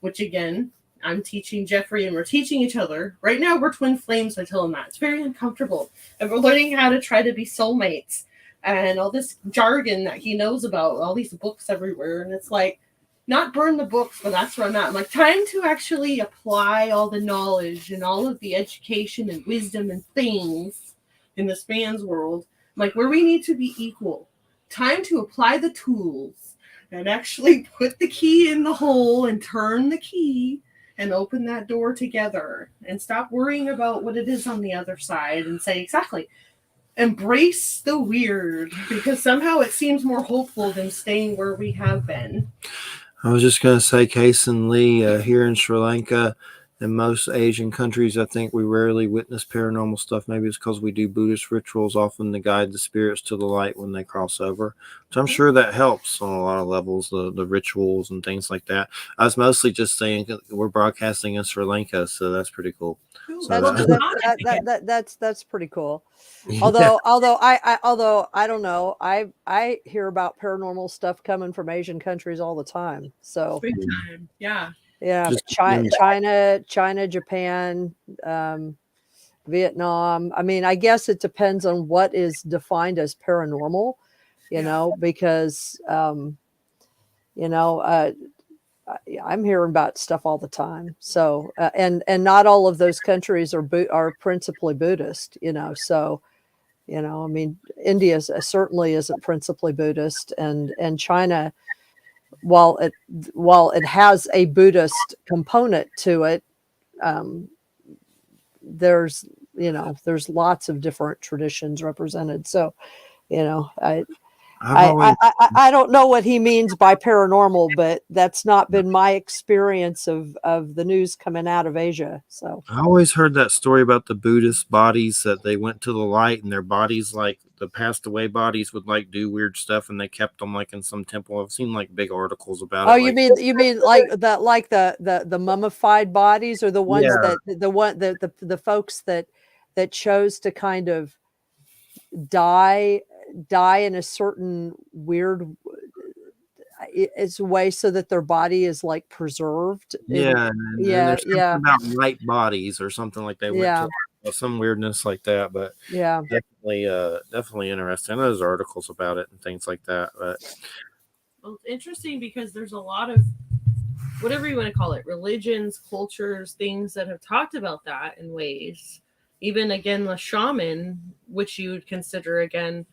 which again, I'm teaching Jeffrey and we're teaching each other. Right now, we're twin flames. I tell him that. It's very uncomfortable. And we're learning how to try to be soulmates and all this jargon that he knows about, all these books everywhere. And it's like, not burn the books, but that's where I'm at. I'm like, time to actually apply all the knowledge and all of the education and wisdom and things in this man's world. I'm like, where we need to be equal. Time to apply the tools and actually put the key in the hole and turn the key and open that door together and stop worrying about what it is on the other side and say, exactly, embrace the weird, because somehow it seems more hopeful than staying where we have been. I was just going to say, Case and Lee, here in Sri Lanka and most Asian countries, I think we rarely witness paranormal stuff. Maybe it's because we do Buddhist rituals often to guide the spirits to the light when they cross over. So I'm sure that helps on a lot of levels, the rituals and things like that. I was mostly just saying we're broadcasting in Sri Lanka, so that's pretty cool. So That's pretty cool. yeah. Although I don't know, I hear about paranormal stuff coming from Asian countries all the time. So Big time, yeah. But China, Japan, Vietnam. I mean, I guess it depends on what is defined as paranormal, you know, because I'm hearing about stuff all the time. So and not all of those countries are principally Buddhist, you know. So I mean, India certainly isn't principally Buddhist, and China, while it has a Buddhist component to it, there's lots of different traditions represented. So, I don't know what he means by paranormal, but that's not been my experience of the news coming out of Asia. So I always heard that story about the Buddhist bodies that they went to the light and their bodies, like the passed away bodies, would like do weird stuff, and they kept them like in some temple. I've seen like big articles about it. Oh, you mean like the mummified bodies, or the ones that the folks that chose to kind of die in a certain weird it's a way so that their body is like preserved. And there's something about light bodies or something like they went to some weirdness like that. But definitely interesting. I know there's articles about it and things like that. But well, it's interesting because there's a lot of whatever you want to call it, religions, cultures, things that have talked about that in ways. Even again, the shaman, which you would consider again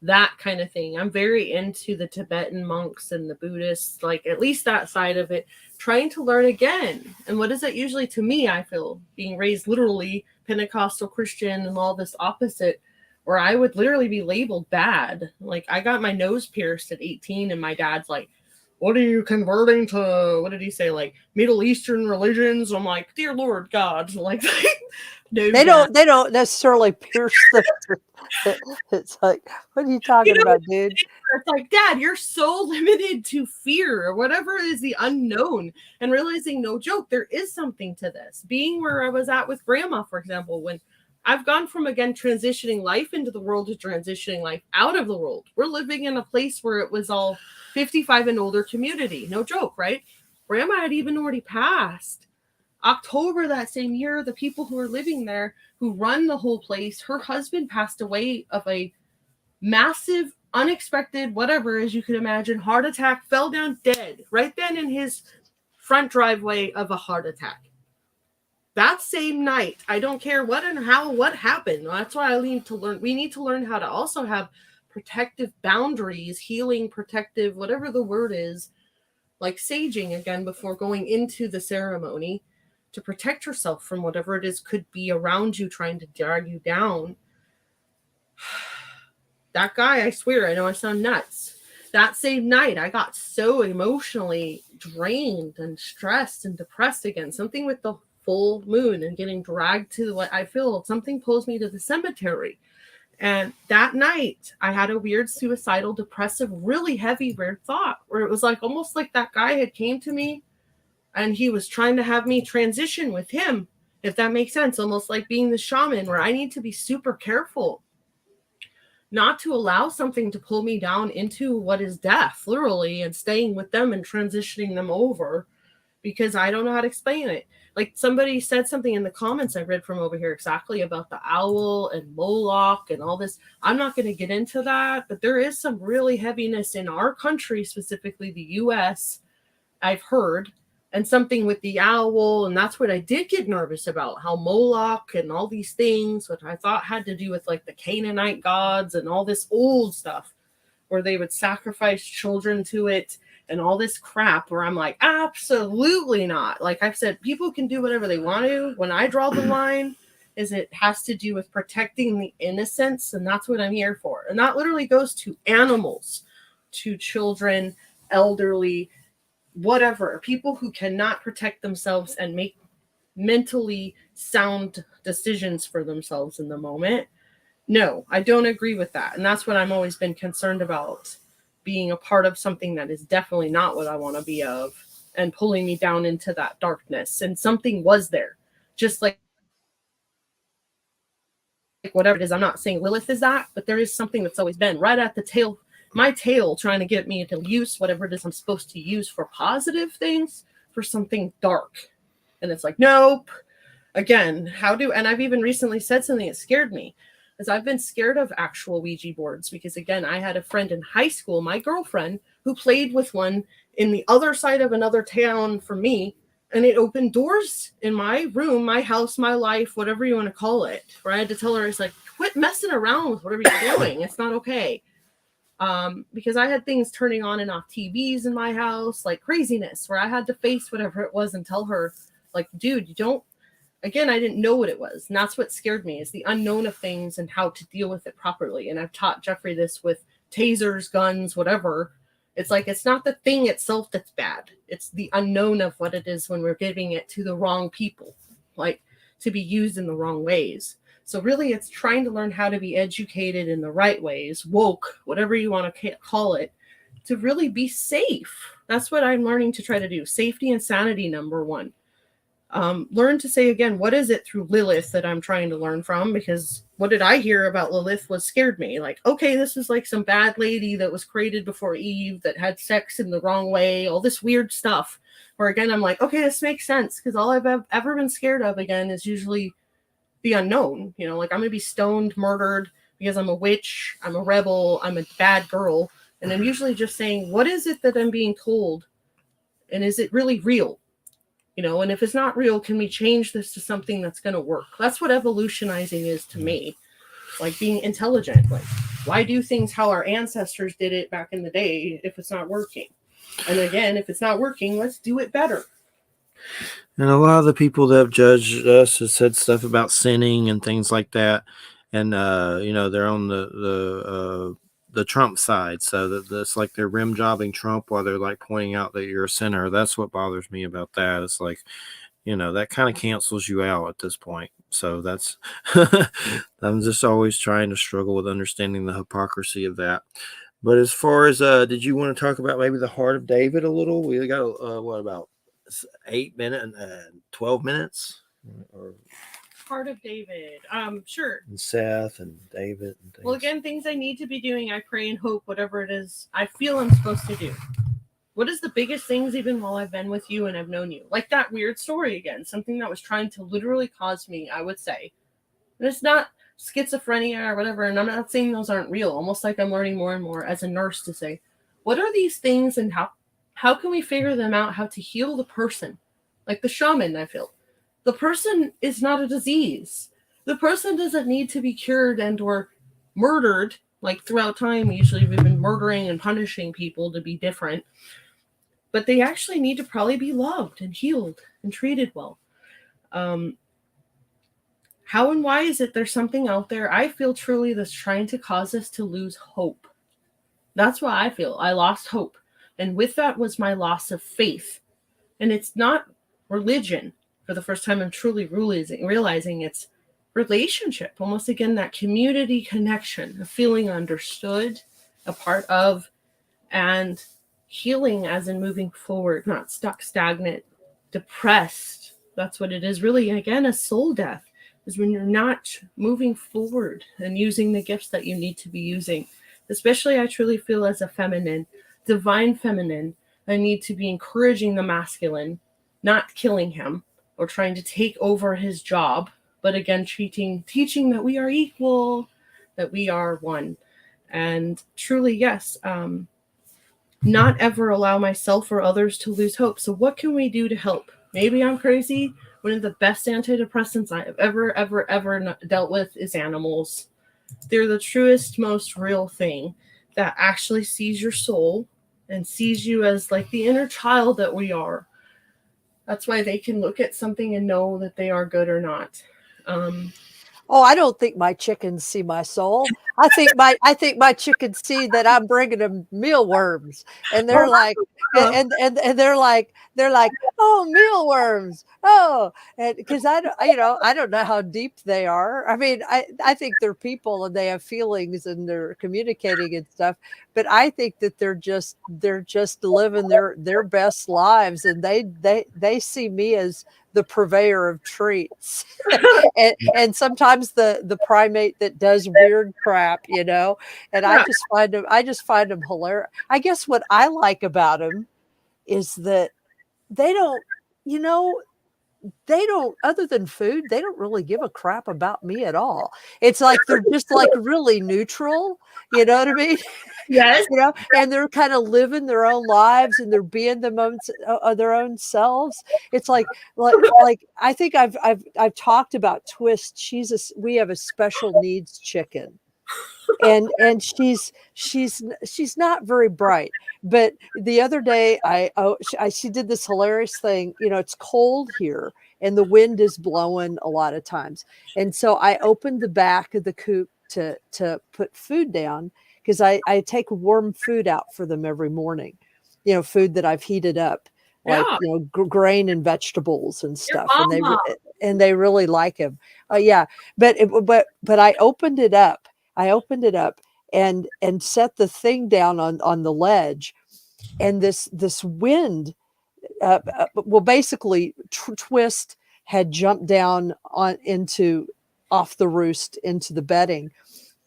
that kind of thing. I'm very into the Tibetan monks and the Buddhists, like at least that side of it, trying to learn again. And what is it usually to me, I feel, being raised literally Pentecostal Christian and all this opposite, where I would literally be labeled bad. Like I got my nose pierced at 18 and my dad's like, what are you converting to? What did he say? Like Middle Eastern religions? I'm like, dear Lord God, like no, they don't necessarily pierce the. It's like, what are you talking about, dude? It's like, Dad, you're so limited to fear or whatever is the unknown, and realizing, no joke, there is something to this. Being where I was at with Grandma, for example, when I've gone from again transitioning life into the world to transitioning life out of the world. We're living in a place where it was all 55 and older community, no joke, right? Grandma had even already passed. October that same year, the people who are living there, who run the whole place, her husband passed away of a massive, unexpected, whatever, as you can imagine, heart attack, fell down dead right then in his front driveway of a heart attack. That same night, I don't care what and how, what happened. That's why I need to learn. We need to learn how to also have protective boundaries, healing, protective, whatever the word is, like saging again before going into the ceremony to protect yourself from whatever it is could be around you trying to drag you down. That guy, I swear, I know I sound nuts. That same night, I got so emotionally drained and stressed and depressed again. Something with the full moon and getting dragged to what I feel, something pulls me to the cemetery. And that night, I had a weird suicidal, depressive, really heavy, weird thought where it was like almost like that guy had came to me and he was trying to have me transition with him, if that makes sense. Almost like being the shaman, where I need to be super careful not to allow something to pull me down into what is death, literally, and staying with them and transitioning them over, because I don't know how to explain it. Like somebody said something in the comments I read from over here exactly about the owl and Moloch and all this. I'm not going to get into that, but there is some really heaviness in our country, specifically the US, I've heard, and something with the owl. And that's what I did get nervous about, how Moloch and all these things, which I thought had to do with like the Canaanite gods and all this old stuff where they would sacrifice children to it and all this crap, where I'm like, absolutely not. Like I've said, people can do whatever they want to. When I draw the line is it has to do with protecting the innocence, and that's what I'm here for. And that literally goes to animals, to children, elderly, whatever, people who cannot protect themselves and make mentally sound decisions for themselves in the moment. No, I don't agree with that. And that's what I've always been concerned about, being a part of something that is definitely not what I want to be of and pulling me down into that darkness. And something was there, just like whatever it is. I'm not saying Lilith is that, but there is something that's always been right at the tail, my tail, trying to get me to use whatever it is I'm supposed to use for positive things for something dark. And it's like, nope. Again, and I've even recently said something that scared me, is I've been scared of actual Ouija boards because, again, I had a friend in high school, my girlfriend, who played with one in the other side of another town from me, and it opened doors in my room, my house, my life, whatever you want to call it, where I had to tell her, it's like, quit messing around with whatever you're doing. It's not okay. Because I had things turning on and off TVs in my house, like craziness, where I had to face whatever it was and tell her, like, dude, you don't. Again, I didn't know what it was. And that's what scared me, is the unknown of things and how to deal with it properly. And I've taught Jeffrey this with tasers, guns, whatever. It's like, it's not the thing itself that's bad. It's the unknown of what it is when we're giving it to the wrong people, like to be used in the wrong ways. So really, it's trying to learn how to be educated in the right ways, woke, whatever you want to call it, to really be safe. That's what I'm learning to try to do. Safety and sanity, number one. Learn to say, again, what is it through Lilith that I'm trying to learn from? Because what did I hear about Lilith was scared me. Like, okay, this is like some bad lady that was created before Eve that had sex in the wrong way, all this weird stuff. Where again, I'm like, okay, this makes sense, because all I've ever been scared of, again, is usually the unknown. You know, like I'm going to be stoned, murdered because I'm a witch, I'm a rebel, I'm a bad girl. And I'm usually just saying, what is it that I'm being told? And is it really real? You know, and if it's not real, can we change this to something that's going to work? That's what evolutionizing is to me. Like being intelligent. Like, why do things how our ancestors did it back in the day if it's not working? And again, if it's not working, let's do it better. And a lot of the people that have judged us have said stuff about sinning and things like that. And, you know, they're on the Trump side. So that's like they're rim jobbing Trump while they're like pointing out that you're a sinner. That's what bothers me about that. It's like, you know, that kind of cancels you out at this point. So that's, I'm just always trying to struggle with understanding the hypocrisy of that. But as far as, did you want to talk about maybe the Heart of David a little? We got, what about 8 minutes, 12 minutes? Or Heart of David. Sure. and Seth and David and things. Well, again, things I need to be doing, I pray and hope, whatever it is I feel I'm supposed to do. What is the biggest things even while I've been with you and I've known you? Like that weird story again, something that was trying to literally cause me, I would say. And it's not schizophrenia or whatever, and I'm not saying those aren't real. Almost like I'm learning more and more as a nurse to say, what are these things and how can we figure them out, how to heal the person? Like the shaman, I feel. The person is not a disease. The person doesn't need to be cured and or murdered. Like throughout time, usually we've been murdering and punishing people to be different. But they actually need to probably be loved and healed and treated well. How and why is it there's something out there I feel truly that's trying to cause us to lose hope? That's what I feel. I lost hope. And with that was my loss of faith. And it's not religion. For the first time, I'm truly realizing it's relationship. Almost again, that community connection, of feeling understood, a part of, and healing as in moving forward, not stuck, stagnant, depressed. That's what it is. Really, again, a soul death is when you're not moving forward and using the gifts that you need to be using. Especially, I truly feel as a feminine, divine feminine, I need to be encouraging the masculine, not killing him or trying to take over his job, but again, teaching that we are equal, that we are one. And truly, yes, not ever allow myself or others to lose hope. So what can we do to help? Maybe I'm crazy. One of the best antidepressants I have ever dealt with is animals. They're the truest, most real thing that actually sees your soul and sees you as like the inner child that we are. That's why they can look at something and know that they are good or not. Oh, I don't think my chickens see my soul. I think my chickens see that I'm bringing them mealworms, and they're like, and they're like, oh, mealworms, oh, and because I don't know how deep they are. I mean, I think they're people and they have feelings and they're communicating and stuff, but I think that they're just living their best lives, and they see me as the purveyor of treats. and sometimes the primate that does weird crap, and I just find them hilarious. I guess what I like about them is that they don't, you know, they don't, other than food, they don't really give a crap about me at all. It's like they're just like really neutral, you know what I mean? Yes. And they're kind of living their own lives and they're being their own selves. It's like I think I've talked about Twist. We have a special needs chicken. And she's not very bright, but the other day she did this hilarious thing. It's cold here and the wind is blowing a lot of times, and so I opened the back of the coop to put food down, because I take warm food out for them every morning, food that I've heated up, like grain and vegetables and stuff, and they really like him. Yeah, but I opened it up. And set the thing down on the ledge, and this wind, basically Twist had jumped down off the roost into the bedding,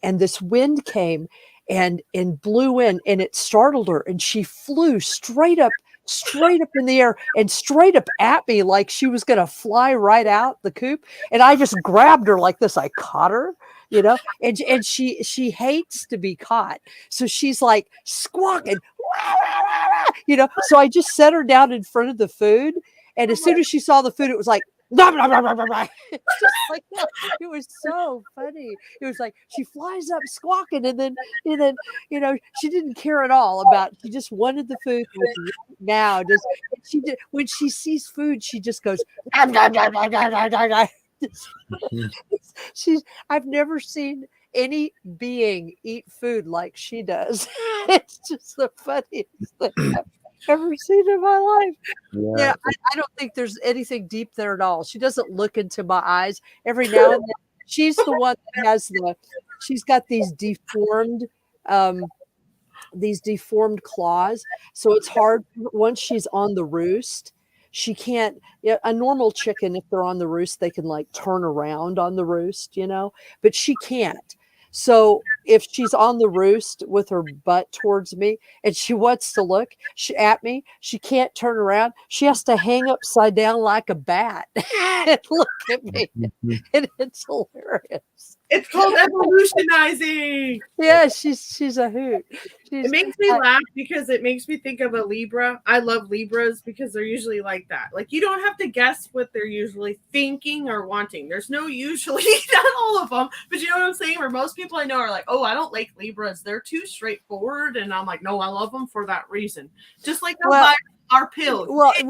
and this wind came and blew in, and it startled her, and she flew straight up in the air and straight up at me like she was going to fly right out the coop. And I just grabbed her like this. I caught her, and she hates to be caught. So she's like squawking, so I just set her down in front of the food. And as soon as she saw the food, it was like, blah, blah, blah, blah, blah, blah. Just like that. It was so funny. It was like she flies up squawking, and then she didn't care at all about. She just wanted the food now. When she sees food, she just goes. I've never seen any being eat food like she does. It's just the funniest thing I've ever seen in my life. Yeah, I don't think there's anything deep there at all. She doesn't look into my eyes. Every now and then, she's the one that she's got these deformed claws. So it's hard once she's on the roost. She can't, a normal chicken, if they're on the roost, they can like turn around on the roost, but she can't. So if she's on the roost with her butt towards me and she wants to look at me, she can't turn around. She has to hang upside down like a bat and look at me. And it's hilarious. It's called evolutionizing. Yeah, she's a hoot. It makes me laugh because it makes me think of a Libra. I love Libras because they're usually like that. Like, you don't have to guess what they're usually thinking or wanting. There's no usually, not all of them, but you know what I'm saying? Where most people I know are like, oh, I don't like Libras. They're too straightforward. And I'm like, no, I love them for that reason. Just like our pills. Right.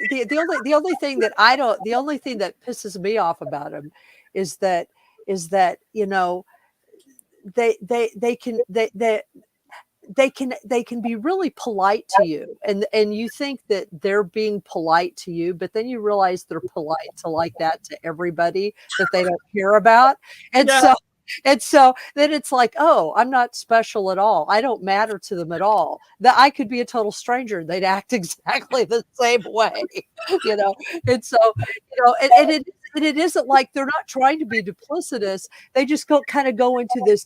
The only thing that pisses me off about them is that you know they can be really polite to you, and you think that they're being polite to you, but then you realize they're polite to like that to everybody that they don't care about, and so then it's like, oh, I'm not special at all. I don't matter to them at all. That I could be a total stranger and they'd act exactly the same way, you know. And so, and it isn't like they're not trying to be duplicitous. They just kind of go into this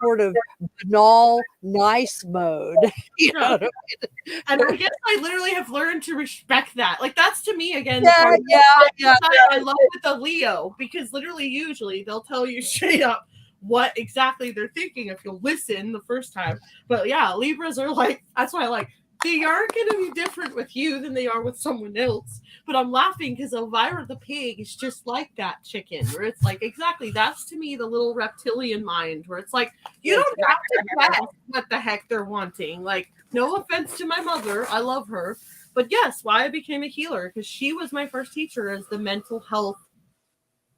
sort of banal, nice mode. You know what I mean? And I guess I literally have learned to respect that. Like, that's to me again. Yeah. I love with a Leo, because literally usually they'll tell you straight up what exactly they're thinking if you'll listen the first time. But yeah, Libras are like, that's why I like, they aren't going to be different with you than they are with someone else. But I'm laughing because Elvira the pig is just like that chicken, where it's like, exactly, that's to me the little reptilian mind, where it's like, you don't have to guess what the heck they're wanting. Like, no offense to my mother, I love her. But yes, why I became a healer, because she was my first teacher as the mental health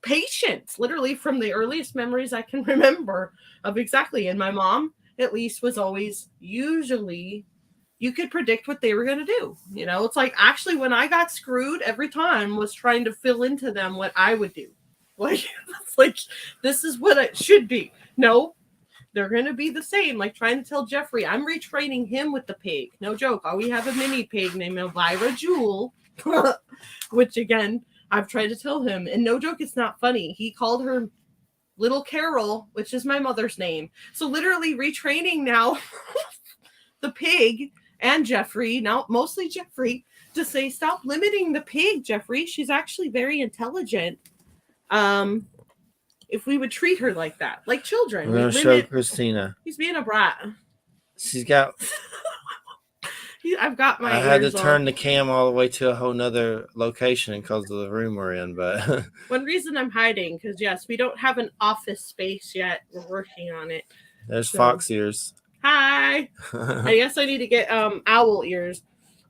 patient, literally from the earliest memories I can remember of exactly. And my mom, at least, was always usually, you could predict what they were going to do. You know, it's like, actually, when I got screwed every time was trying to fill into them what I would do. Like, it's like, this is what it should be. No, they're going to be the same. Like trying to tell Jeffrey, I'm retraining him with the pig. No joke. We have a mini pig named Elvira Jewel, which again, I've tried to tell him. And no joke, it's not funny. He called her Little Carol, which is my mother's name. So literally retraining now the pig and Jeffrey, now mostly Jeffrey, to say, stop limiting the pig, Jeffrey. She's actually very intelligent. If we would treat her like that, like children. We're going to show Christina. He's being a brat. She's got... I've got my I had to turn on. the cam all the way to a whole nother location because of the room we're in, but... One reason I'm hiding, because yes, we don't have an office space yet. We're working on it. There's fox ears. Hi. I guess I need to get owl ears,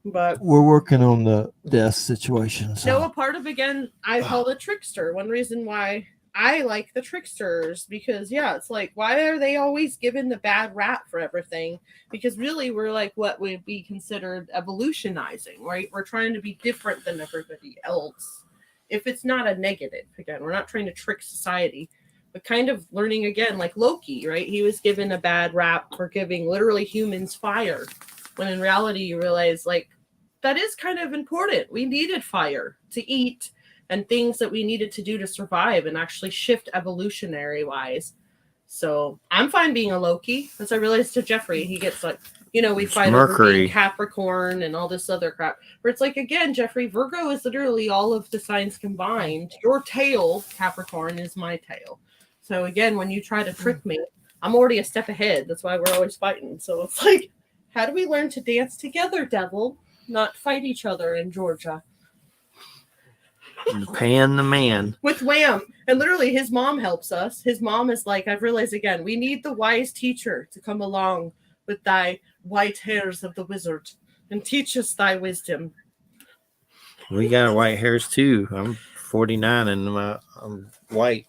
but we're working on the desk situation. So. No, a part of, again, I call the trickster. One reason why I like the tricksters, because yeah, it's like, why are they always given the bad rap for everything? Because really, we're like what would be considered evolutionizing, right? We're trying to be different than everybody else. If it's not a negative, again, we're not trying to trick society. But kind of learning again, like Loki, right? He was given a bad rap for giving literally humans fire. When in reality, you realize, like, that is kind of important. We needed fire to eat and things that we needed to do to survive and actually shift evolutionary-wise. So I'm fine being a Loki. As I realized to Jeffrey, he gets like, you know, we fight over being Capricorn and all this other crap. Where it's like, again, Jeffrey, Virgo is literally all of the signs combined. Your tail, Capricorn, is my tail. So again, when you try to trick me, I'm already a step ahead. That's why we're always fighting. So it's like, how do we learn to dance together, devil? Not fight each other in Georgia. Pan the man. With Wham. And literally his mom helps us. His mom is like, I've realized again, we need the wise teacher to come along with thy white hairs of the wizard and teach us thy wisdom. We got white hairs too. I'm 49 and I'm white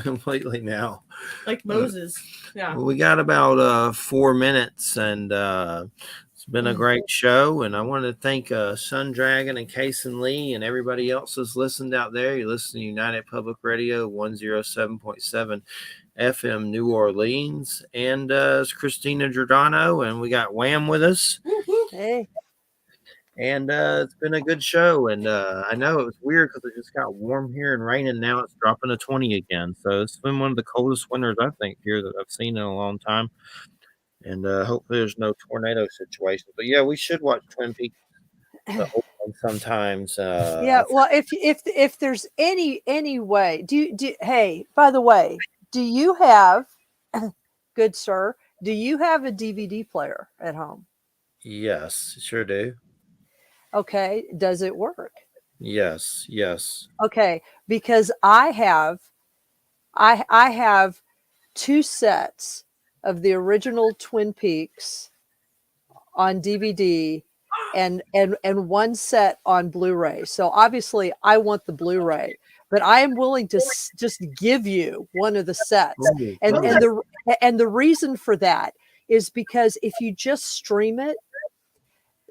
completely now. Like Moses. Yeah. We got about 4 minutes, and it's been a great show. And I want to thank Sun Dragon and Kason Lee and everybody else that's listened out there. You listen to United Public Radio 107.7 FM New Orleans, and it's Christina Giordano, and we got Wham with us. Hey. And it's been a good show. And I know it was weird because it just got warm here and raining. Now it's dropping to 20 again. So it's been one of the coldest winters, I think, here that I've seen in a long time. And hopefully there's no tornado situations. But yeah, we should watch Twin Peaks, the old one sometimes. Yeah, well, if there's any way, hey, by the way, do you have, good sir, do you have a DVD player at home? Yes, sure do. Okay, does it work? Yes, yes. Okay, because I have two sets of the original Twin Peaks on DVD and one set on Blu-ray. So obviously I want the Blu-ray, but I am willing to just give you one of the sets. Ooh, And ooh. the reason for that is because if you just stream it,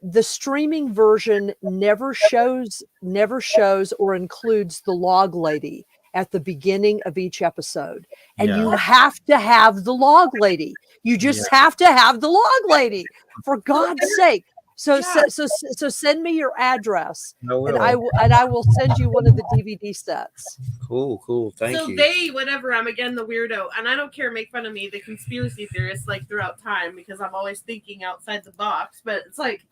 the streaming version never shows or includes the log lady at the beginning of each episode. And you Yeah, have to have the log lady. You yeah. just have to have the log lady, for God's sake. So, Yeah. so send me your address, I and will. I will send you one of the DVD sets. Cool, cool. Thank So you. they, whatever, I'm again the weirdo, and I don't care, make fun of me, the conspiracy theorist, like throughout time, because I'm always thinking outside the box. But it's like,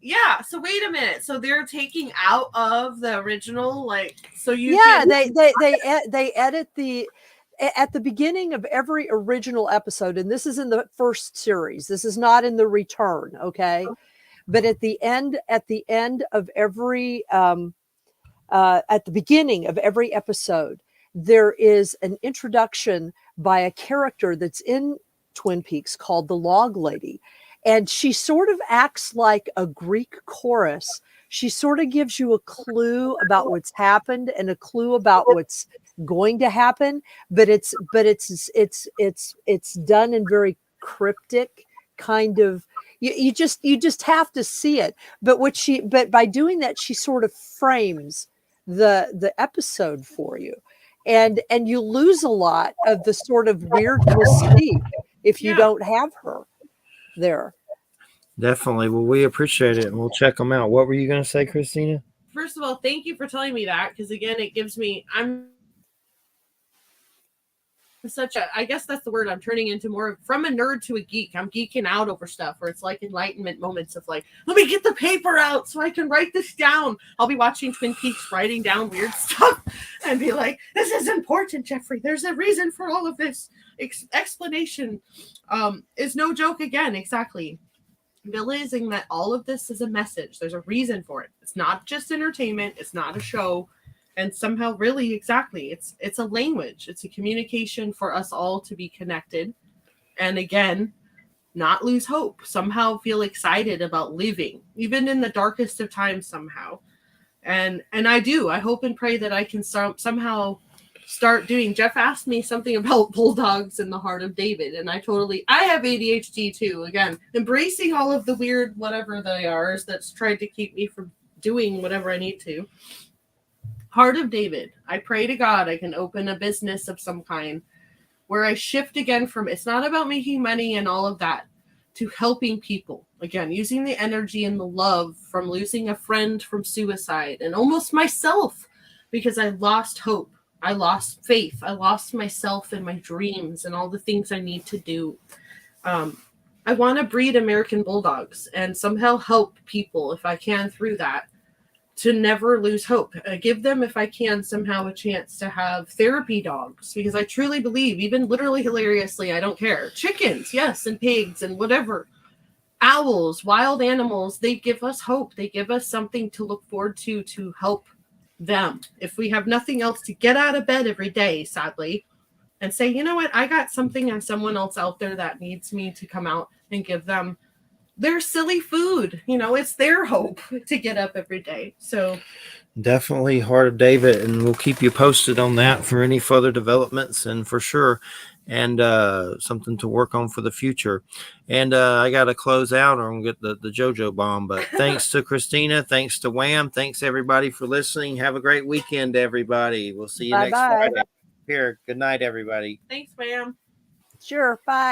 yeah. So wait a minute. So they're taking out of the original, like, so you Yeah, can. they edit at the beginning of every original episode, and this is in the first series. This is not in the return, okay? But at the end of every at the beginning of every episode, there is an introduction by a character that's in Twin Peaks called the Log Lady. And she sort of acts like a Greek chorus. She sort of gives you a clue about what's happened and a clue about what's going to happen, but it's done in very cryptic kind of, you just have to see it. But by doing that, she sort of frames the episode for you, and you lose a lot of the sort of weird mystique if you Yeah. don't have her there. Definitely. Well, we appreciate it and we'll check them out. What were you going to say, Christina? First of all, thank you for telling me that, because again, it gives me. I'm such a, I guess that's the word, I'm turning into more from a nerd to a geek. I'm geeking out over stuff where it's like enlightenment moments of like, let me get the paper out so I can write this down. I'll be watching Twin Peaks, writing down weird stuff and be like, this is important, Jeffrey. There's a reason for all of this. Explanation is no joke again. Exactly. Realizing that all of this is a message. There's a reason for it. It's not just entertainment. It's not a show. And somehow, really, exactly, it's a language. It's a communication for us all to be connected. And again, not lose hope. Somehow feel excited about living, even in the darkest of times somehow. And I do. I hope and pray that I can somehow start doing. Jeff asked me something about bulldogs in the heart of David, and I have ADHD too. Again, embracing all of the weird whatever they are that's tried to keep me from doing whatever I need to. Heart of David. I pray to God I can open a business of some kind where I shift again from, it's not about making money and all of that, to helping people. Again, using the energy and the love from losing a friend from suicide and almost myself, because I lost hope. I lost faith. I lost myself and my dreams and all the things I need to do. I want to breed American bulldogs and somehow help people if I can through that, to never lose hope. Give them, if I can, somehow a chance to have therapy dogs, because I truly believe, even literally hilariously, I don't care. Chickens, yes, and pigs and whatever. Owls, wild animals, they give us hope. They give us something to look forward to help them. If we have nothing else to get out of bed every day, sadly, and say, you know what, I got something and someone else out there that needs me to come out and give them their silly food. It's their hope to get up every day. So Definitely Heart of David, and we'll keep you posted on that for any further developments, and for sure, and something to work on for the future. And I got to close out or I'm going to get the JoJo bomb. But thanks to Christina, thanks to Wham, thanks everybody for listening. Have a great weekend, everybody. We'll see you next Bye-bye. Friday. Here, good night, everybody. thanks, ma'am. Sure. Bye.